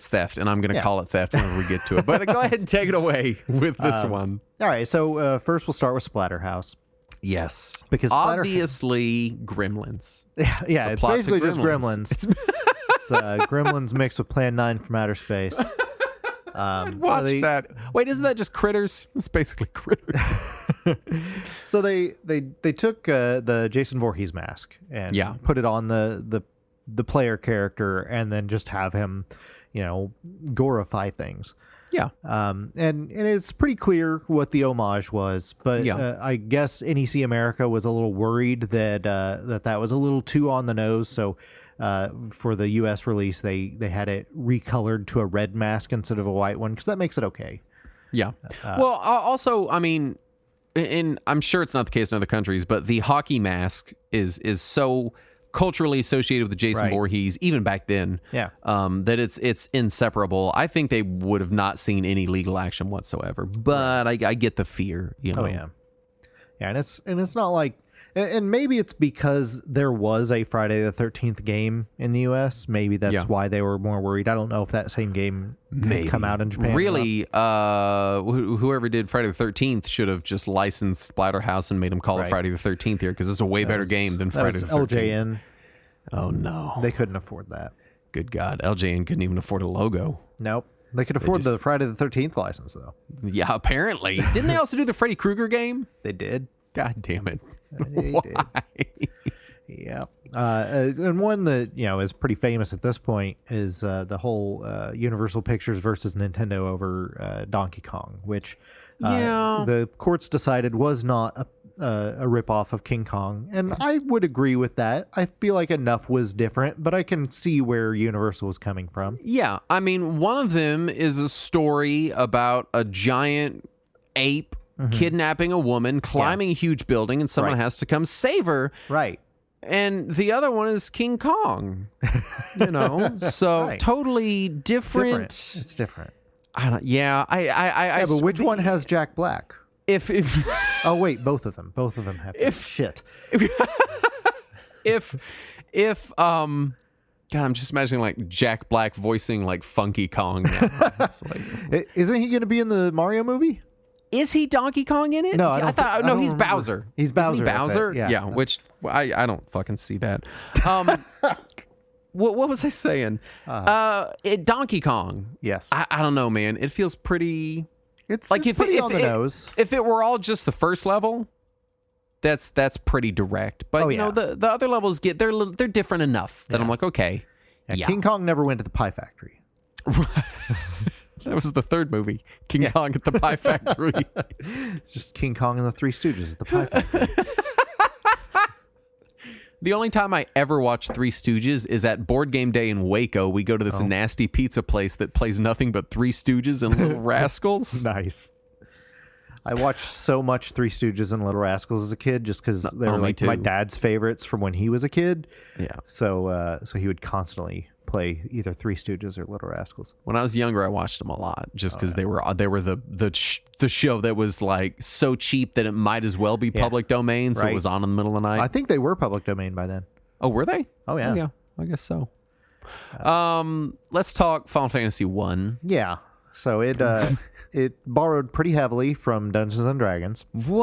theft, and I'm going to Yeah. call it theft whenever we get to it. But go ahead and take it away with this one. All right, so first we'll start with Splatterhouse. Yes, Because obviously Gremlins. Yeah, it's plot to basically just Gremlins. Gremlins. It's Gremlins mixed with Plan 9 from outer space. Watch that. Wait, isn't that just Critters? It's basically Critters. So they took the Jason Voorhees mask and Yeah. put it on the player character, and then just have him, you know, gorify things. Yeah. And it's pretty clear what the homage was, but Yeah. I guess NEC America was a little worried that that was a little too on the nose. So for the U.S. release, they had it recolored to a red mask instead of a white one, because that makes it okay. Yeah. Well, also, I mean, and I'm sure it's not the case in other countries, but the hockey mask is so culturally associated with the Jason Right. Voorhees, even back then, Yeah. that it's inseparable. I think they would have not seen any legal action whatsoever, but I get the fear, you know. Oh yeah, yeah, and it's not like, and maybe it's because there was a Friday the 13th game in the U.S. Maybe that's Yeah. why they were more worried. I don't know if that same game had come out in Japan. or Really, whoever did Friday the 13th should have just licensed Splatterhouse and made them call it Right. Friday the 13th here, because it's a way better game than that Friday was the 13th. LJN. Oh no! They couldn't afford that. Good God, LJN couldn't even afford a logo. Nope. They could afford the just- Friday the 13th license though. Yeah, apparently. Didn't they also do the Freddy Krueger game? They did. God damn it. They Why? did. Yeah. And one that, is pretty famous at this point is the whole Universal Pictures versus Nintendo over Donkey Kong, which Yeah. the courts decided was not a ripoff of King Kong. And I would agree with that. I feel like enough was different, but I can see where Universal was coming from. Yeah. I mean, one of them is a story about a giant ape kidnapping a woman, climbing a huge building, and someone Right. has to come save her. Right. And the other one is King Kong, so Right. totally different. It's different. I don't. Yeah, Yeah, but which one has Jack Black? If Oh, wait, both of them. Both of them have shit. if God, I'm just imagining like Jack Black voicing like Funky Kong. It's like, Isn't he going to be in the Mario movie? is he Donkey Kong in it? No, I thought. I No, don't he's remember. Bowser. He's Isn't Bowser, he that's it, Bowser. yeah. Which I don't fucking see that. What was I saying? Donkey Kong. Yes. I don't know, man. It feels pretty. It's Like it's if pretty on the nose. If it were all just the first level, that's pretty direct. But Oh, you know yeah. the other levels they're different enough that I'm like, okay, yeah. King Kong never went to the Pie Factory. That was the third movie, King Kong at the Pie Factory. It's just King Kong and the Three Stooges at the Pie Factory. The only time I ever watched Three Stooges is at Board Game Day in Waco. We go to this nasty pizza place that plays nothing but Three Stooges and Little Rascals. Nice. I watched so much Three Stooges and Little Rascals as a kid just because they were me like too. my dad's favorites from when he was a kid. Yeah. So he would constantly play either Three Stooges or Little Rascals. When I was younger, I watched them a lot just because they were the show that was like so cheap that it might as well be public domain. So Right. it was on in the middle of the night. I think they were public domain by then. Oh, were they? Oh, yeah. Yeah, I guess so. Let's talk Final Fantasy 1. Yeah. So it it borrowed pretty heavily from Dungeons and Dragons. What?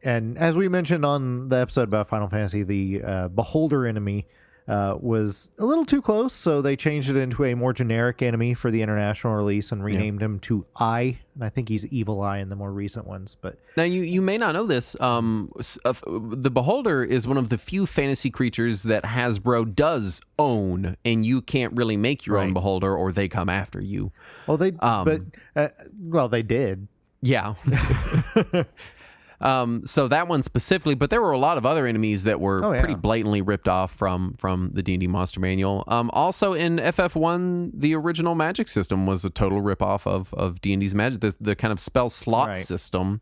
And as we mentioned on the episode about Final Fantasy, the Beholder enemy was a little too close, so they changed it into a more generic enemy for the international release and renamed him to Eye. And I think he's Evil Eye in the more recent ones. But Now, you may not know this. The Beholder is one of the few fantasy creatures that Hasbro does own, and you can't really make your own Right. Beholder or they come after you. well, they they did. Yeah. So that one specifically, but there were a lot of other enemies that were Oh, yeah. pretty blatantly ripped off from the D&D Monster Manual. Also in FF1, the original magic system was a total ripoff of D&D's magic, the kind of spell slot Right. system.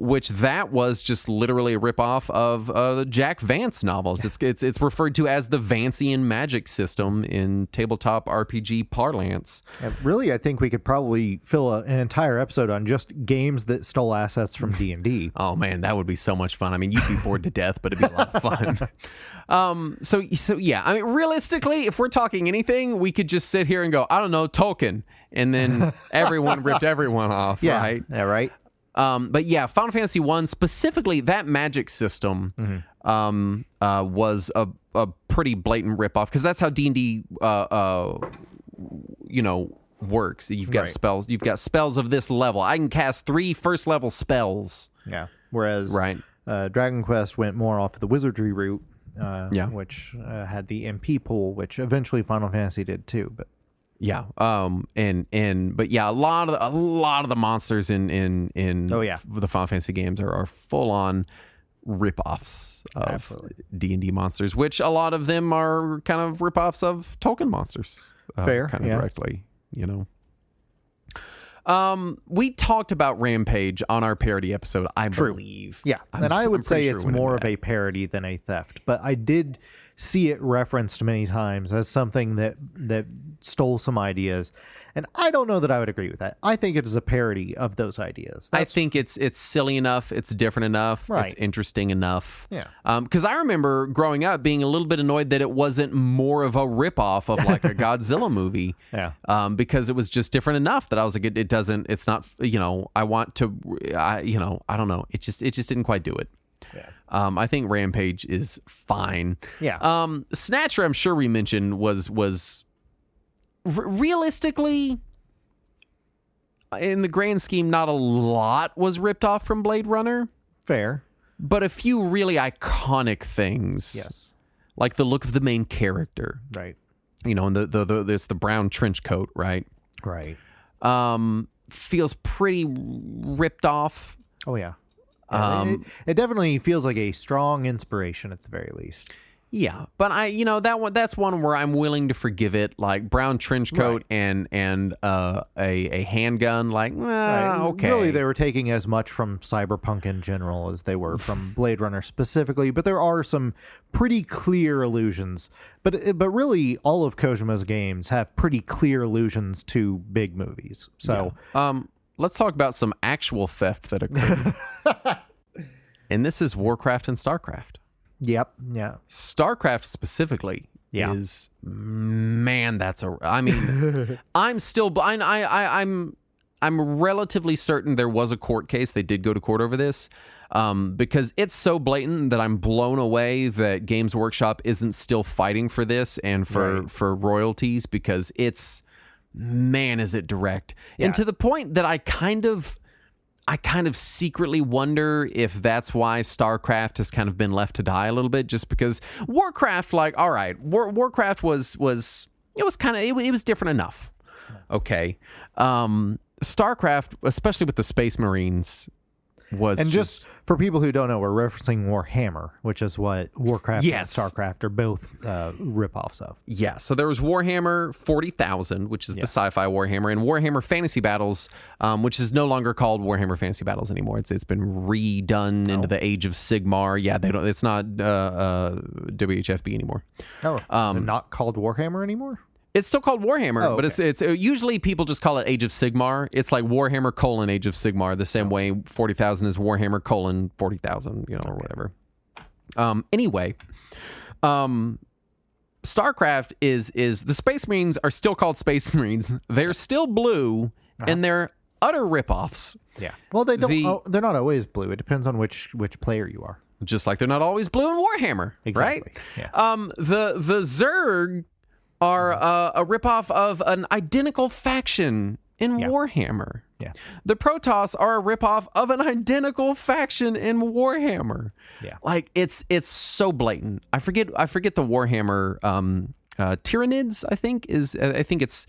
Which that was just literally a ripoff of the Jack Vance novels. It's referred to as the Vancian magic system in tabletop RPG parlance. Really, I think we could probably fill an entire episode on just games that stole assets from D&D. Oh man, that would be so much fun. I mean, you'd be bored to death, but it'd be a lot of fun. So yeah, I mean, realistically, if we're talking anything, we could just sit here and go, I don't know, Tolkien, and then everyone ripped everyone off, Yeah. right? Yeah, right. But yeah, Final Fantasy 1 specifically, that magic system was a pretty blatant ripoff because that's how D&D works. You've got Right. spells. You've got spells of this level. I can cast 3 first level spells. Yeah. Whereas Right. Dragon Quest went more off the wizardry route, Yeah. which had the MP pool, which eventually Final Fantasy did too. But Yeah. But yeah, a lot of the monsters in Oh, yeah. the Final Fantasy games are full on ripoffs of Absolutely. D&D monsters, which a lot of them are kind of ripoffs of Tolkien monsters. Fair, kind of yeah. directly, We talked about Rampage on our parody episode, I believe. yeah, I'm I would pretty say sure it's we went more into of a parody than a theft. But I did see it referenced many times as something that stole some ideas, and I don't know that I would agree with that. I think it is a parody of those ideas. I think it's silly enough, it's different enough, Right. it's interesting enough. Yeah. Because I remember growing up being a little bit annoyed that it wasn't more of a ripoff of like a Godzilla movie. Yeah. Because it was just different enough that I was like, it's not, I want to, I don't know. It just didn't quite do it. Yeah. I think Rampage is fine. Yeah. Snatcher, I'm sure we mentioned was realistically, in the grand scheme, not a lot was ripped off from Blade Runner, Fair. but a few really iconic things. Yes. Like the look of the main character, Right. you know, and there's the brown trench coat, right? Right. Feels pretty ripped off. Oh, yeah. It definitely feels like a strong inspiration at the very least. Yeah, but that's one where I'm willing to forgive it. Like brown trench coat and a handgun. Like, okay. Really, they were taking as much from Cyberpunk in general as they were from Blade Runner specifically. But there are some pretty clear allusions. But really, all of Kojima's games have pretty clear allusions to big movies. So, let's talk about some actual theft that occurred. And this is Warcraft and StarCraft. yep, yeah, StarCraft specifically Yeah. is, man, I mean, I'm relatively certain there was a court case. They did go to court over this, because it's so blatant that I'm blown away that Games Workshop isn't still fighting for this and for royalties, because man, is it direct. Yeah. And to the point that I kind of secretly wonder if that's why StarCraft has kind of been left to die a little bit, just because Warcraft, like, all right, Warcraft was different enough. Okay. StarCraft, especially with the Space Marines, was and just for people who don't know, we're referencing Warhammer, which is what Warcraft Yes. and StarCraft are both ripoffs of. yeah. So there was Warhammer 40,000, which is the sci-fi Warhammer, and Warhammer Fantasy Battles, which is no longer called Warhammer Fantasy Battles anymore. It's been redone into the Age of Sigmar. Yeah, it's not WHFB anymore. Oh, is it not called Warhammer anymore? It's still called Warhammer, Oh, but it's usually people just call it Age of Sigmar. It's like Warhammer : Age of Sigmar, the same way 40,000 is Warhammer : 40,000, or whatever. Anyway, StarCraft is the Space Marines are still called Space Marines. They're still blue, and they're utter ripoffs. Yeah. Well, they don't. They're not always blue. It depends on which player you are. Just like they're not always blue in Warhammer, Exactly. right? Yeah. The Zerg are a ripoff of an identical faction in Warhammer. Yeah. The Protoss are a ripoff of an identical faction in Warhammer. Yeah. Like it's so blatant. I forget the Warhammer Tyranids, I think it's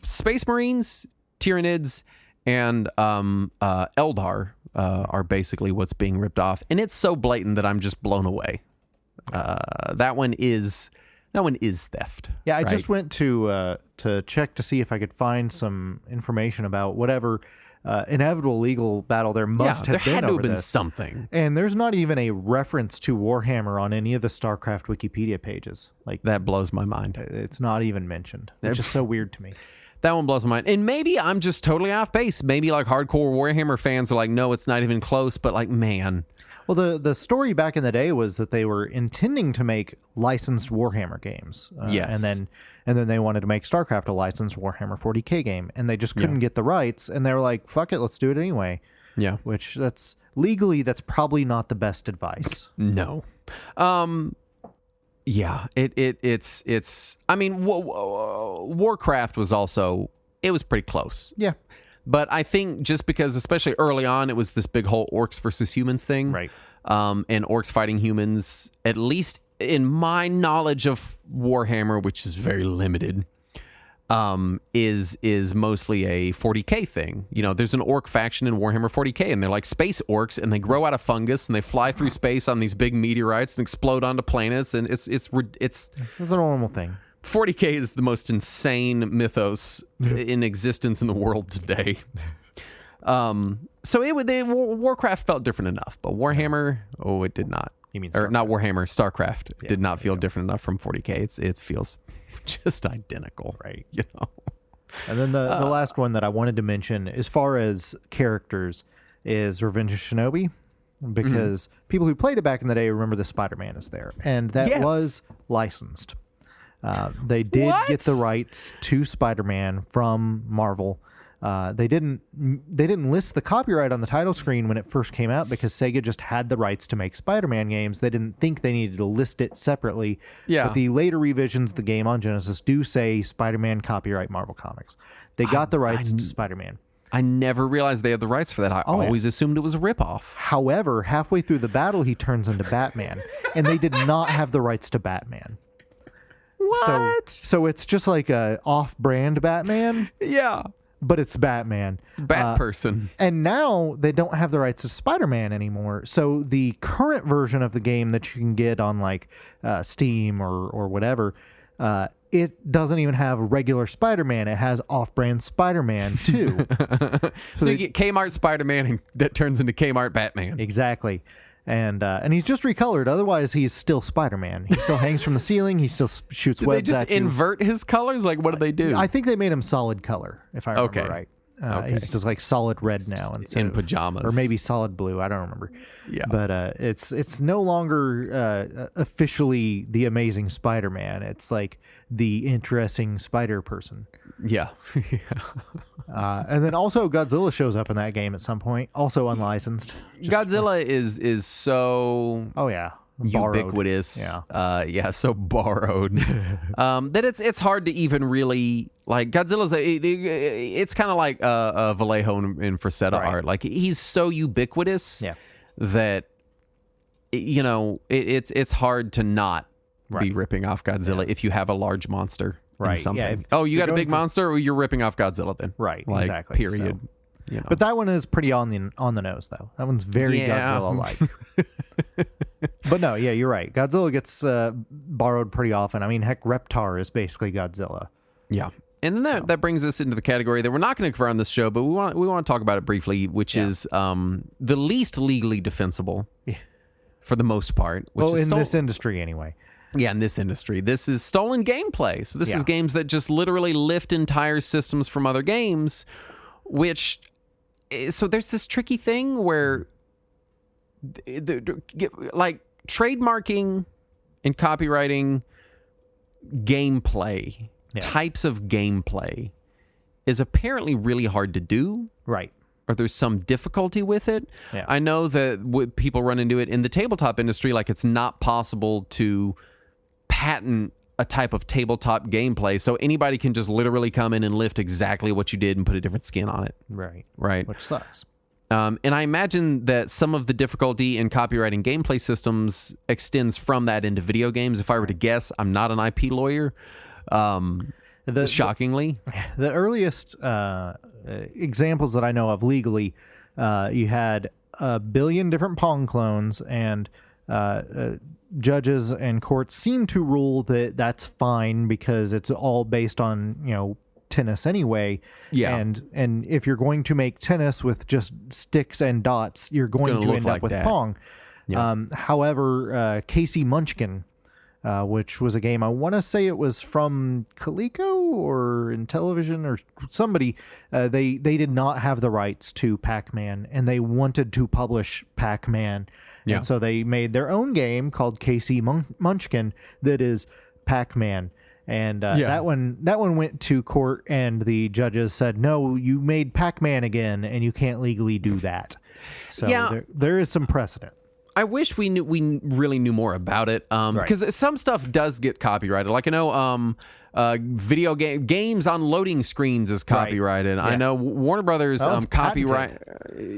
Space Marines, Tyranids, and Eldar are basically what's being ripped off. And it's so blatant that I'm just blown away. That one is theft. Yeah, I right? just went to check to see if I could find some information about whatever inevitable legal battle there must have there been had to over have been this. something. And there's not even a reference to Warhammer on any of the StarCraft Wikipedia pages. Like, That blows my mind. it's not even mentioned, which is so weird to me. That one blows my mind. And maybe I'm just totally off base. Maybe like hardcore Warhammer fans are like, no, it's not even close. But like, man. Well, the story back in the day was that they were intending to make licensed Warhammer games. Yes. And then they wanted to make StarCraft a licensed Warhammer 40K game, and they just couldn't get the rights, and they were like, fuck it, let's do it anyway. Yeah. Which that's probably not the best advice. No. Yeah. It's. I mean, Warcraft was also. It was pretty close. Yeah. But I think just because, especially early on, it was this big whole orcs versus humans thing. Right. And orcs fighting humans, at least in my knowledge of Warhammer, which is very limited, is mostly a 40K thing. There's an orc faction in Warhammer 40K, and they're like space orcs, and they grow out of fungus, and they fly through space on these big meteorites and explode onto planets, and it's It's a normal thing. 40K is the most insane mythos in existence in the world today. So Warcraft felt different enough, but Warhammer, it did not. You mean or not Warhammer, StarCraft did not feel different enough from 40K. It feels just identical, Right. And then the last one that I wanted to mention, as far as characters, is Revenge of Shinobi, because people who played it back in the day remember the Spider-Man is there, and that was licensed. They did get the rights to Spider-Man from Marvel. They didn't list the copyright on the title screen when it first came out because Sega just had the rights to make Spider-Man games. They didn't think they needed to list it separately. Yeah. But the later revisions of the game on Genesis do say Spider-Man copyright Marvel Comics. They got the rights to Spider-Man. I never realized they had the rights for that. I always assumed it was a ripoff. However, halfway through the battle, he turns into Batman, and they did not have the rights to Batman. What? So it's just like a off-brand Batman, Yeah. but it's Batman. It's Bat person. And now they don't have the rights to Spider-Man anymore. So the current version of the game that you can get on like Steam or whatever, it doesn't even have regular Spider-Man. It has off-brand Spider-Man too. So you get Kmart Spider-Man and that turns into Kmart Batman. Exactly. And he's just recolored. Otherwise, he's still Spider-Man. He still hangs from the ceiling. He still shoots Did they webs just at you. invert his colors? Like, what did they do? I think they made him solid color, if I remember Okay. right. Okay. He's just like solid red now, instead in of- pajamas. or maybe solid blue. I don't remember. Yeah. But it's no longer officially the Amazing Spider-Man. It's like the interesting Spider Person. Yeah. And then also Godzilla shows up in that game at some point, also unlicensed. Godzilla is so Oh yeah, borrowed. ubiquitous. Yeah. So borrowed. That it's hard to even really like Godzilla's. It's kind of like Vallejo and Frazetta Right. art. Like he's so ubiquitous Yeah. that it's hard to not be Right. ripping off Godzilla if you have a large monster. In Right, something. yeah, if Oh, you you're got a going big for- monster, or you're ripping off Godzilla then? Right, Like, exactly. Period. So- You know. But that one is pretty on the nose though. That one's very Yeah. Godzilla-like. But no, yeah, you're right. Godzilla gets borrowed pretty often. I mean, heck, Reptar is basically Godzilla. Yeah. And then that brings us into the category that we're not going to cover on this show, but we want to talk about it briefly, which is the least legally defensible for the most part. Which Well, is in this industry anyway. Yeah, in this industry. This is stolen gameplay. So this is games that just literally lift entire systems from other games, which... So there's this tricky thing where like trademarking and copyrighting gameplay, types of gameplay, is apparently really hard to do. Right. Or there's some difficulty with it. Yeah. I know that people run into it in the tabletop industry, like it's not possible to patent a type of tabletop gameplay, so anybody can just literally come in and lift exactly what you did and put a different skin on it. Right. Right. Which sucks. And I imagine that some of the difficulty in copyrighting gameplay systems extends from that into video games. If I were to guess, I'm not an IP lawyer. Shockingly. The earliest examples that I know of legally, you had a billion different Pong clones, and judges and courts seem to rule that that's fine because it's all based on, tennis anyway. Yeah. And if you're going to make tennis with just sticks and dots, you're going gonna to look end like up with that. Pong. Yeah. However, Casey Munchkin, which was a game, I want to say it was from Coleco or in television or somebody, they did not have the rights to Pac-Man, and they wanted to publish Pac-Man. Yeah. And so they made their own game called Casey Munchkin that is Pac-Man. And that one went to court, and the judges said, no, you made Pac-Man again, and you can't legally do that. So there is some precedent. I wish we really knew more about it, because some stuff does get copyrighted. Like I know, video games on loading screens is copyrighted. Yeah. I know Warner Brothers it's copyright.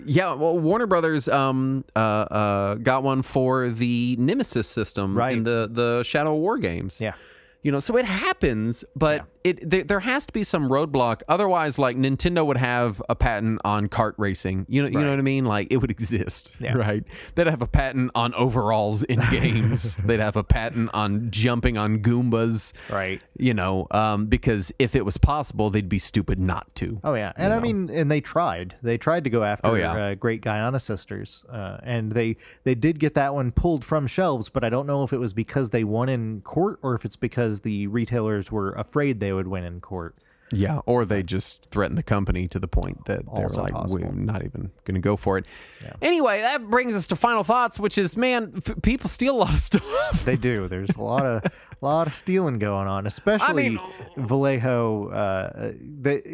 Well, Warner Brothers got one for the Nemesis system in the Shadow War games. Yeah. So it happens, but there has to be some roadblock. Otherwise, like Nintendo would have a patent on kart racing. You know what I mean? Like it would exist, right? They'd have a patent on overalls in games. They'd have a patent on jumping on Goombas, Right. Because if it was possible, they'd be stupid not to. Oh yeah, and I mean, and they tried to go after Great Guyana Sisters, and they did get that one pulled from shelves, but I don't know if it was because they won in court or if it's because the retailers were afraid they would win in court. Yeah, or they just threatened the company to the point that they're Also like, possible. we're not even going to go for it. Yeah. Anyway, that brings us to final thoughts, which is, man, people steal a lot of stuff. They do. There's a lot of stealing going on, especially Vallejo.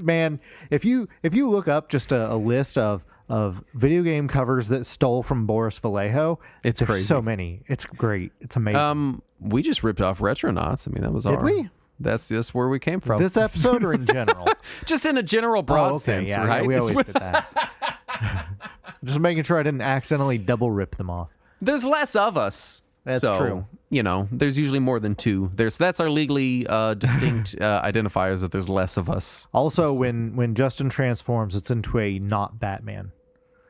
Man, if you look up just a list of video game covers that stole from Boris Vallejo, It's there's crazy. so many. It's great. It's amazing. We just ripped off Retronauts. I mean, that was Did we? That's where we came from. This episode or in general? Just in a general broad sense, yeah, right? Yeah, we always did that. Just making sure I didn't accidentally double rip them off. There's less of us. That's so, true. You know, there's usually more than two. That's our legally distinct identifiers that there's less of us. Also, when Justin transforms, it's into a not Batman.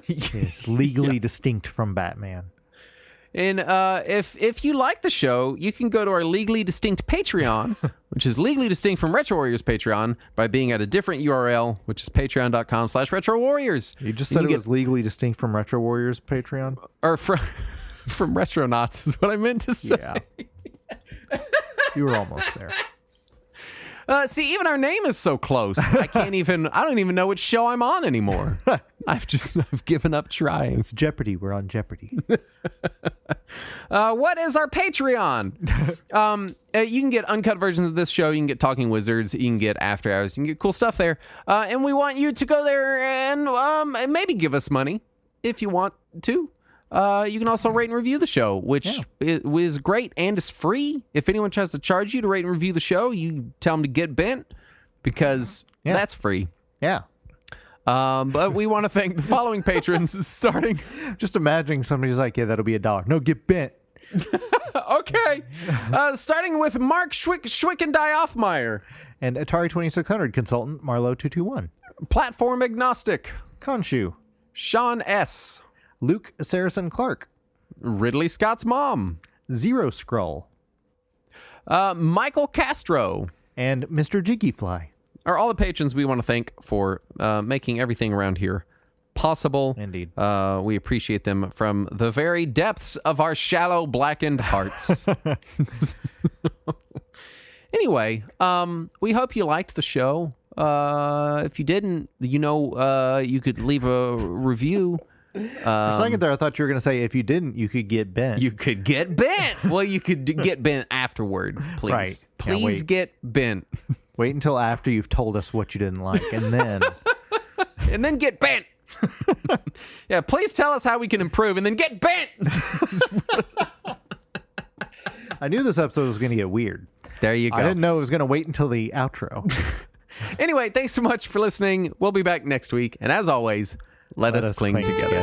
It's legally distinct from Batman. And if you like the show, you can go to our legally distinct Patreon, which is legally distinct from Retro Warriors Patreon, by being at a different URL, which is patreon.com/Retro Warriors. You just said it was legally distinct from Retro Warriors Patreon? Or from Retronauts is what I meant to say. Yeah. You were almost there. See, even our name is so close. I don't even know which show I'm on anymore. I've given up trying. It's Jeopardy. We're on Jeopardy. What is our Patreon? You can get uncut versions of this show. You can get Talking Wizards. You can get After Hours. You can get cool stuff there. And we want you to go there and maybe give us money if you want to. You can also rate and review the show, which is great and is free. If anyone tries to charge you to rate and review the show, you tell them to get bent because that's free. Yeah. But we want to thank the following patrons starting. Just imagining somebody's like, yeah, that'll be $1. No, get bent. Okay. Starting with Mark Schwickendie-Offmeyer. And Atari 2600 consultant Marlowe 221. Platform Agnostic. Khonshu. Sean S. Luke Saracen Clark. Ridley Scott's mom. Zero Scroll. Michael Castro. And Mr. Jiggyfly. Are all the patrons we want to thank for making everything around here possible. Indeed. We appreciate them from the very depths of our shallow, blackened hearts. Anyway, we hope you liked the show. If you didn't, you could leave a review. For a second there, I thought you were going to say, if you didn't, you could get bent. You could get bent. Well, you could get bent afterward, please. Right. Please get bent. Wait until after you've told us what you didn't like, and then... and then get bent. Yeah, please tell us how we can improve, and then get bent. I knew this episode was going to get weird. There you go. I didn't know it was going to wait until the outro. Anyway, thanks so much for listening. We'll be back next week. And as always, let us cling together.